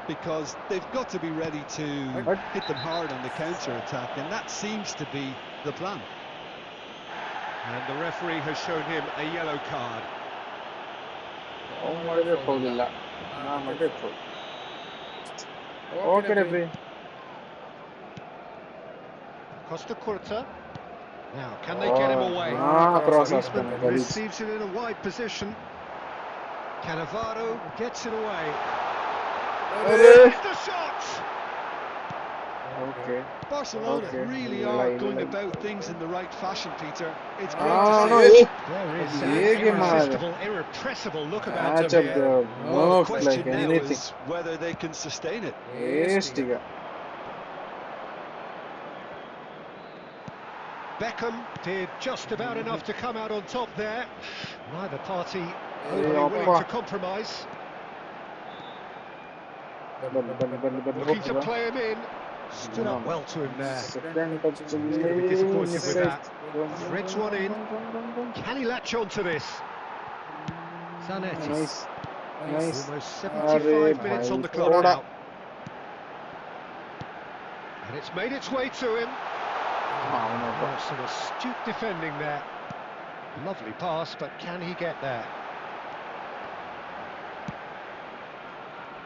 Because they've got to be ready to What? hit them hard on the counter-attack, and that seems to be the plan. And the referee has shown him a yellow card. Oh, ಮಾಡಿದ್ರೆ foul ಇಲ್ಲ. ನಾ ಮಾಡಿದ್ರೆ foul. Okay, referee. Costa Curta. Now, can they get him away? Cross Griezmann ಆಗ್ತಾನೆ, ಗಲೀಜ್. receives it in a wide position. Cannavaro gets it away. अरे. The shot! Okay. Barcelona Okay. really Like- are going like- about things in the right fashion, Peter. It's great No, to no, see. it. There is Yeah, an game on. irresistible, irrepressible look about Match him up here. the Well, the moves question like now anything. is whether they can sustain it. Estiga. Beckham did just about enough to come out on top there. Neither party Hey, overly willing Oppa. to compromise. But Looking to play him in. Stood up well to him there. Second touch. He's going to be disappointed with that. Set. Threads one in. Can he latch on to this? Zanetti. Nice. Nice. Almost Arre 75 minutes on the bhai, clock thoda. now. And it's made its way to him. Oh, some astute defending there. Lovely pass, but can he get there?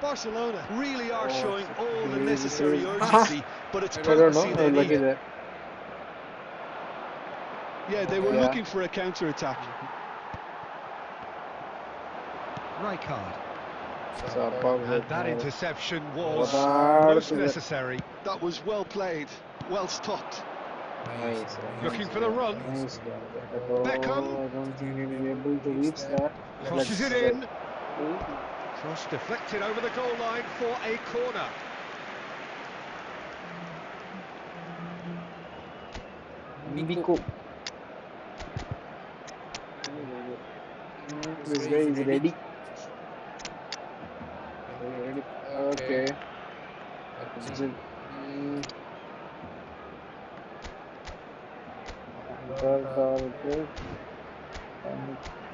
Barcelona really are Oh, showing all the crazy, necessary crazy. urgency, but it's I don't potency know. they Lucky need. there. Yeah, they were Yeah. looking for a counter-attack. Rijkaard. Superb. And that interception was What most is it? necessary. That was well played, well stopped. Nice. Looking for the run. Nice. Beckham. I don't think he'll be able to reach that. Crosses it Let's in. Cross deflected over the goal line for a corner. Nico. This guy is ready. Okay.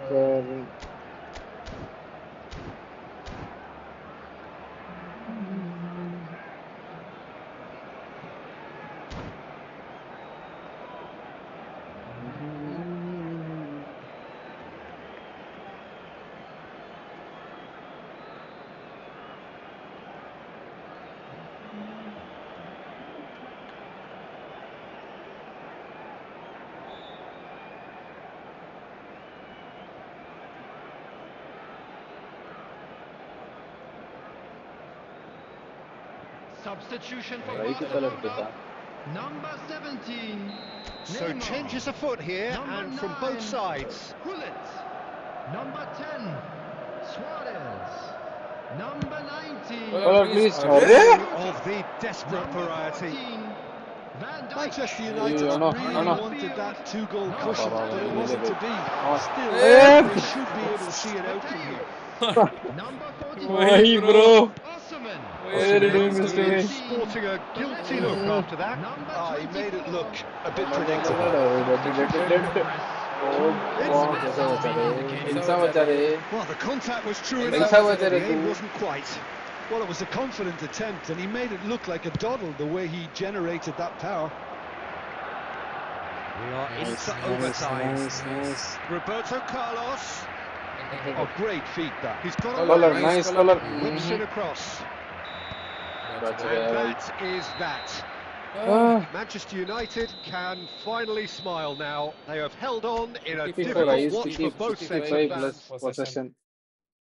Kevin. Substitution for Right color Barcelona. Number 17. So Neymar. changes afoot here, Number and from 9, both sides. Gullit. Number 10, Suarez. Number 19. Color, please. Of the desperate Number variety. 14, Van Dijk. Manchester United no, really no. wanted that two-goal No, cushion, no, but it no, wasn't no. to be. Still, Eh. they should be able to see it out from here. Number 45, Why, bro? Osimhen. Why are you doing this to me? Sporting a guilty look after that. Number He made it 24. look a bit No, predictable. ऐसा बचा रे Well, the contact was true ऐसा enough, बचा but रे the aim तू wasn't quite. Well, it was a confident attempt, and he made it look like a doddle the way he generated that power. We are Nice, into nice, overtime. nice. Roberto Carlos. Oh, great feat that. He's got Color, a nice color. whips it across. बच And गया भाई that is that. Ah, Manchester United can finally smile now. They have held on in a 55 difficult guys, watch for both sets of 55 fans. plus possession.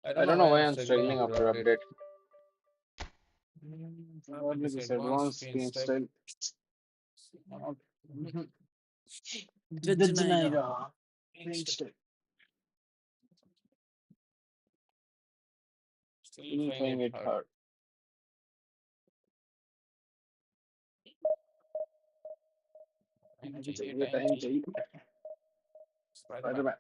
I don't know why I'm struggling after update. What is this advanced game style? Judge Naira. Game style. Still playing it hard. Time चाहिए. Spider-Man.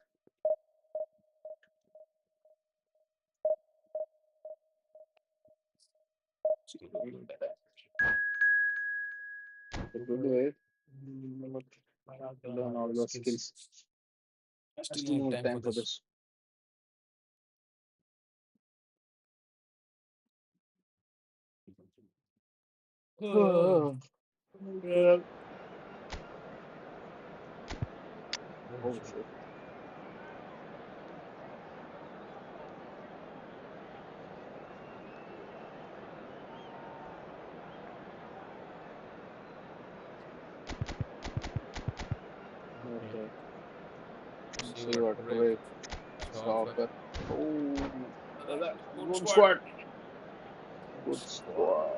Can do it. Learn all those skills. I still need time for this. Oh, yeah. Oh shit. Okay. See what way. Soccer. Oh, good squad. Good squad.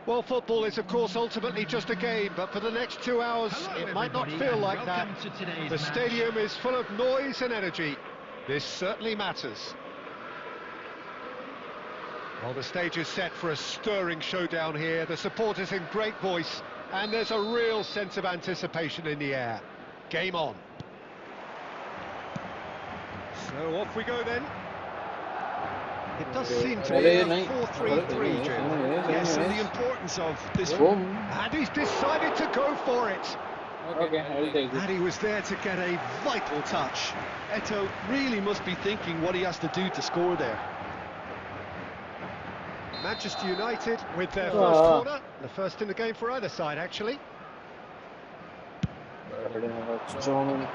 Well, football is, of course, ultimately just a game, but for the next 2 hours, Hello, it might not everybody, feel and like that. welcome to today's The match. stadium is full of noise and energy. This certainly matters. Well, the stage is set for a stirring showdown here. The supporters in great voice, and there's a real sense of anticipation in the air. Game on. So off we go then. It does seem to be a 4-3-3, Jim. Yes, and the importance of this Boom. And he's decided to go for it. Okay, I'll take it. And he was there to get a vital touch. Eto really must be thinking what he has to do to score there. Manchester United with their first Ah. corner. The first in the game for either side, actually. German.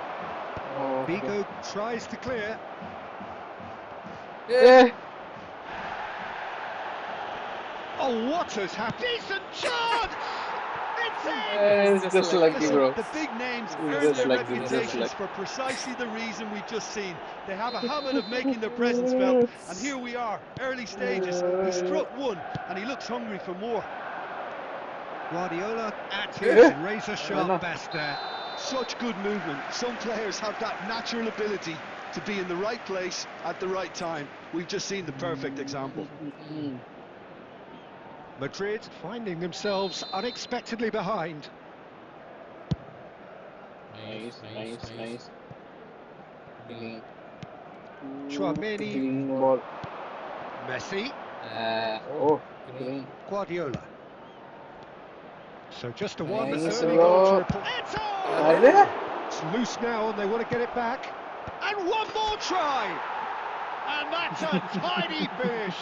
Oh, okay. Bigo tries to clear. Yeah. Oh, what has happened? Decent chance! It's in! It's just lucky, Listen, bro. the big names It's earn just their like- it's just reputations like- for precisely the reason we've just seen. They have a habit of making their presence felt, and here we are, early stages. He struck one, and he looks hungry for more. Guardiola at Yeah. his razor-sharp Enough. best there. Such good movement. Some players have that natural ability to be in the right place at the right time. We've just seen the perfect example. Madrid finding themselves unexpectedly behind. Nice. Clean. Chouameni. Clean ball. Messi. Oh, green. Guardiola. So just a one Nice, early bro. goal to report. It's Arre! It's loose now and they want to get it back. And one more try! And that's a tidy finish.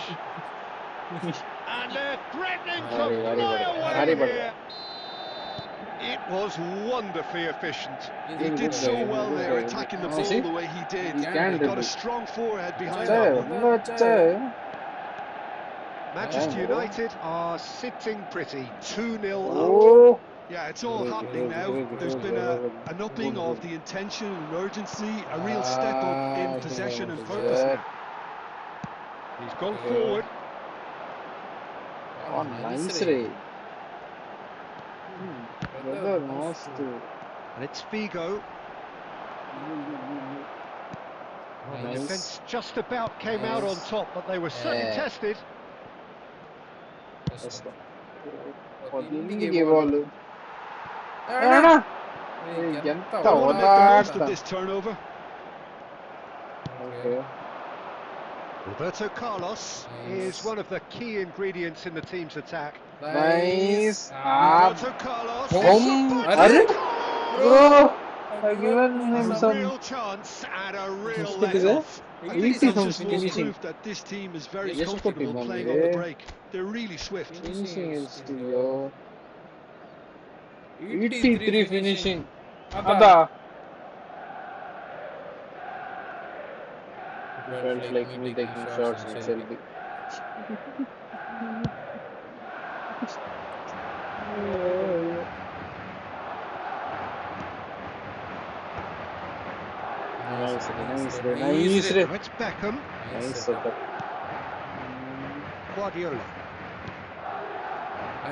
And they're threatening to fly away here. It was wonderfully efficient. He did so well there, attacking the ball the way he did. He can He got a dribble. strong forehead behind that one. Manchester United are sitting pretty, 2-0 up. Oh, Yeah, it's all happening now. There's been an upping of the intention and urgency, a real step up in possession and purpose. He's gone forward. oh, nice Ray. Brother, must. And it's Figo. The Nice. defence just about came out on top, but they were certainly tested. Indiಗೆ ball. ಅಣ್ಣ ಎಂತ They want to make the most of ಓದಾಟ. this turnover. Okay. Roberto Carlos is one of the key ingredients in the team's attack. Nice. Roberto Carlos. Arre! Bro, I've given him Has a some. real chance and a real What is it? let-off. I think Easy that's from just more finishing. proof that this team is very Yes, comfortable cooking, playing man, on the yeah. break. They're really swift. Finishing is to your 83 finishing. Ada. Felt like me taking shots in selfie. Nice, nice, nice. So it's Beckham. Nice setup. Guardiola.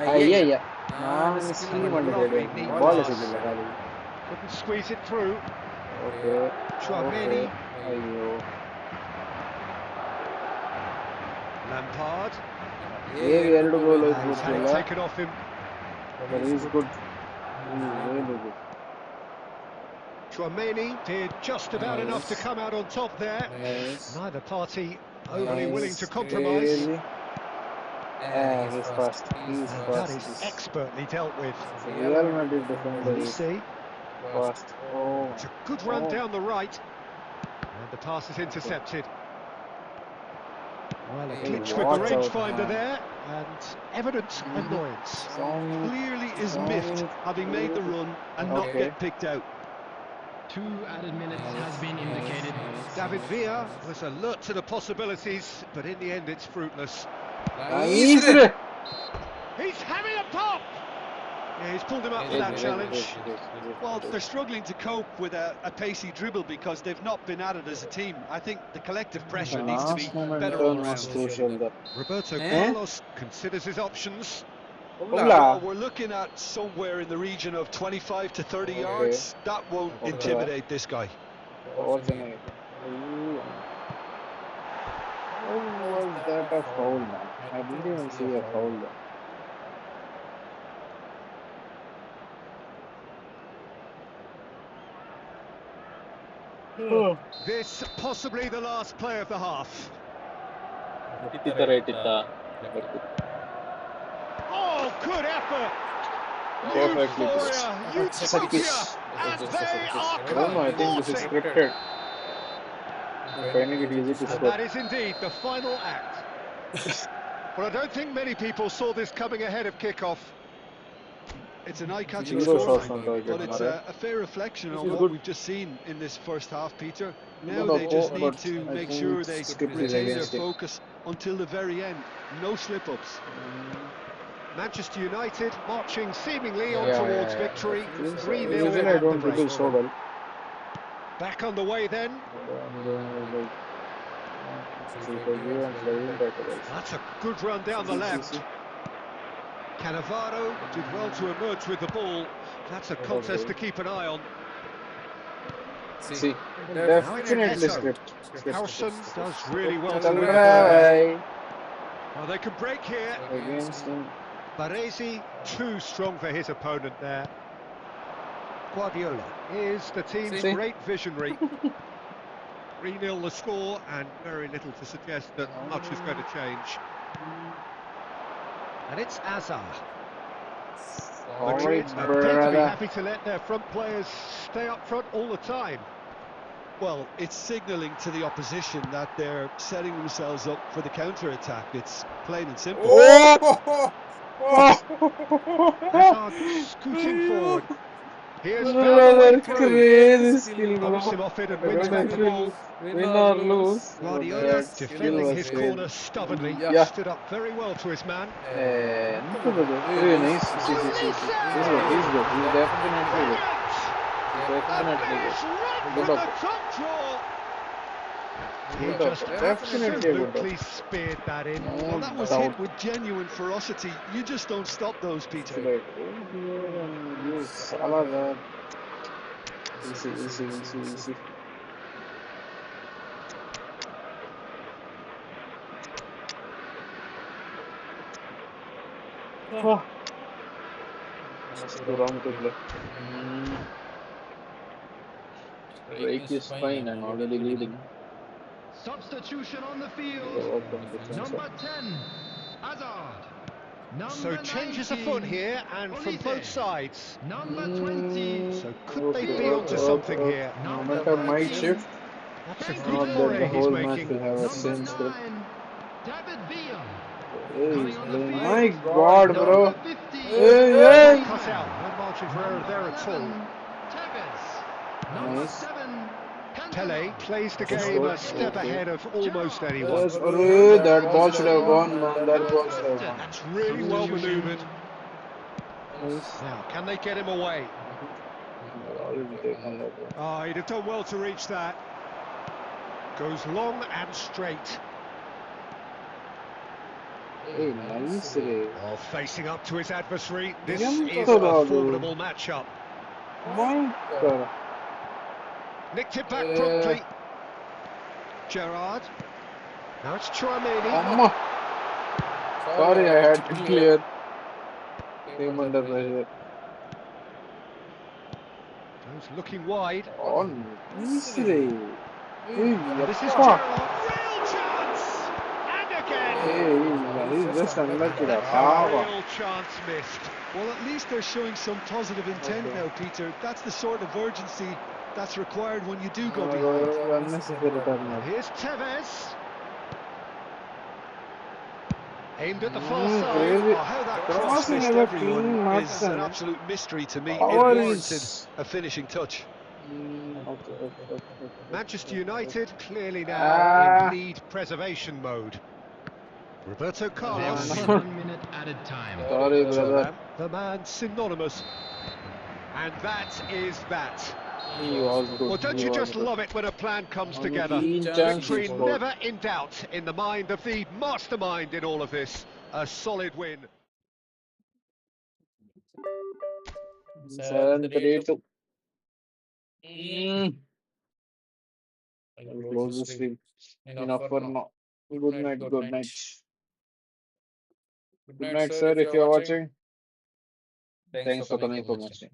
Yeah. ನಾನು scheme ಮಾಡಿದ್ದೇನೆ ball ಸಿಗಲಿಲ್ಲ ಗಾಡಿ. Couldn't squeeze it through. Okay Chouameni. ಅಯ್ಯೋ Lampard. ಹೇಗೆ ಎರಡು ಗೋಲ್ He's had it ಗೊತ್ತಿಲ್ಲ. taken off him. But he's good. He's really good. Chouameni did just about enough to come out on top there. Nice. Neither party overly Nice. willing to compromise. Really? He's fast. He's And fast. that is expertly dealt with. Real Madrid defender is See, fast. Oh. it's a good run Oh. down the right. And the pass is intercepted. Well, a Hey, glitch with the watch out, rangefinder man. there, and evident annoyance. Clearly is miffed, having made the run and not Okay. get picked out. 2 added minutes has been indicated. David Villa was alert to the possibilities, but in the end it's fruitless. Nice. He's having a pop! Yeah, he's pulled him up for that challenge. Well, they're struggling to cope with a pacey dribble because they've not been at it as a team. I think the collective pressure needs to be Last moment better all turn was around. crucial there. Roberto Carlos considers his options. Hola. We're looking at somewhere in the region of 25 to 30 Okay. yards. That won't Okay. intimidate this guy. What's the name? How was that a foul, man? I didn't even see a foul there. Oh. This possibly the last play of the half. Oh, good effort! Perfectly Euphoria, utopia, and they are I don't know, I think this is cavorting. scripted. Finding it easy to And score. that is indeed the final act. Well, I don't think many people saw this coming ahead of kickoff. It's an eye-catching Zero shots scoreline, on target, but it's Mara. a fair reflection on This is what good. we've just seen in this first half, Peter. No, Now no, they just need but to I make think sure they script is retain their against it. focus until the very end. No slip-ups. Manchester United marching seemingly on Yeah, towards yeah. victory. Usually 3-0 I at the don't break. dribble so well. Back on the way then. That's a good run down the left. Cannavaro did well to emerge with the ball. That's a contest to keep an eye on. See, definitely Neto. script. Harrison does really well to Chal win the raha ball. hai. Well, they can break here. Against him. Baresi too strong for his opponent there. Guardiola is the team's See? great visionary. 3-0 the score, and very little to suggest that much is going to change. And it's Azar. Alright, Madrid appear to be brother. happy to let their front players stay up front all the time. Well, it's signalling to the opposition that they're setting themselves up for the counter-attack. It's plain and simple. Oh! Hazard scooting forward. Here's found a way Brother, through. crazy skill, Pumps bro. him off it and I wins don't know back if the we'll ball. win or lose, but Guardiola that skill defending was his crazy. corner stubbornly. Yeah. Stood up very well to his man. Very nice. See. He's good. He's definitely good. Definitely good. Right Good from up. the top draw. He Good just up. Definitely good up. absolutely speared that in. Well, that was hit with genuine ferocity. You just don't stop those, Peter. Right. Here and use Salah there. Easy. Oh, that's too wrong to play. Break is fine. I'm already leading. Substitution on the field. Work on defense. Number 10, Hazard. So Number changes 19, afoot here and from both Olise. sides. Number 20, So could they be onto something here? Momentum might shift. That's a Thank good Not that foray the he's whole match making. will have a number same script. 9, David Villa. Hey, Coming on the field. my God, bro. Number 15, Hey. Cut out. No margin for error there at all. 11, Tevez. Number Nice. 7, Pele plays the Let's game go. a step Okay. ahead of almost anyone. Yes, that ball should have gone, man. That ball should have gone. That's really well manoeuvred. Nice. Now, can they get him away? Already taken that one. Oh, he'd have done well to reach that. Goes long and straight. Hey, nice. While facing up to his adversary, this Yeah, is brother. a formidable matchup. My God. Nicked it back promptly. Gerrard. Now it's Chouameni. Amma. Sorry, I had to clear. Came under pressure. Goes looking wide. Oh, nice. Hey, This is fuck. Gerrard. Real chance! And again! Hey, he's just unlucky. Real chance missed. Well, at least they're showing some positive intent now, Peter. That's the sort of urgency that's required when you do go behind. Unnecessary turnover. Here's Tevez. Aimed at the far Mm, side. crazy. Oh, how that cross Crossing missed ever everyone clean is marks an and absolute mystery to me. It power warranted is. a finishing touch. Okay. Manchester United clearly now Ah. in lead preservation mode. Roberto There Carlos. will be 1 minute added time. Sorry, brother. The man synonymous. And that is that. He was good. Well, don't He you was just good. love it when a plan comes together? Clean chance he Victory scored. never in doubt in the mind of the mastermind in all of this. A solid win. 7-3-2. I'll close the stream. Enough for now. Good night. Good night, sir, if you're watching. Thanks for coming for my stream.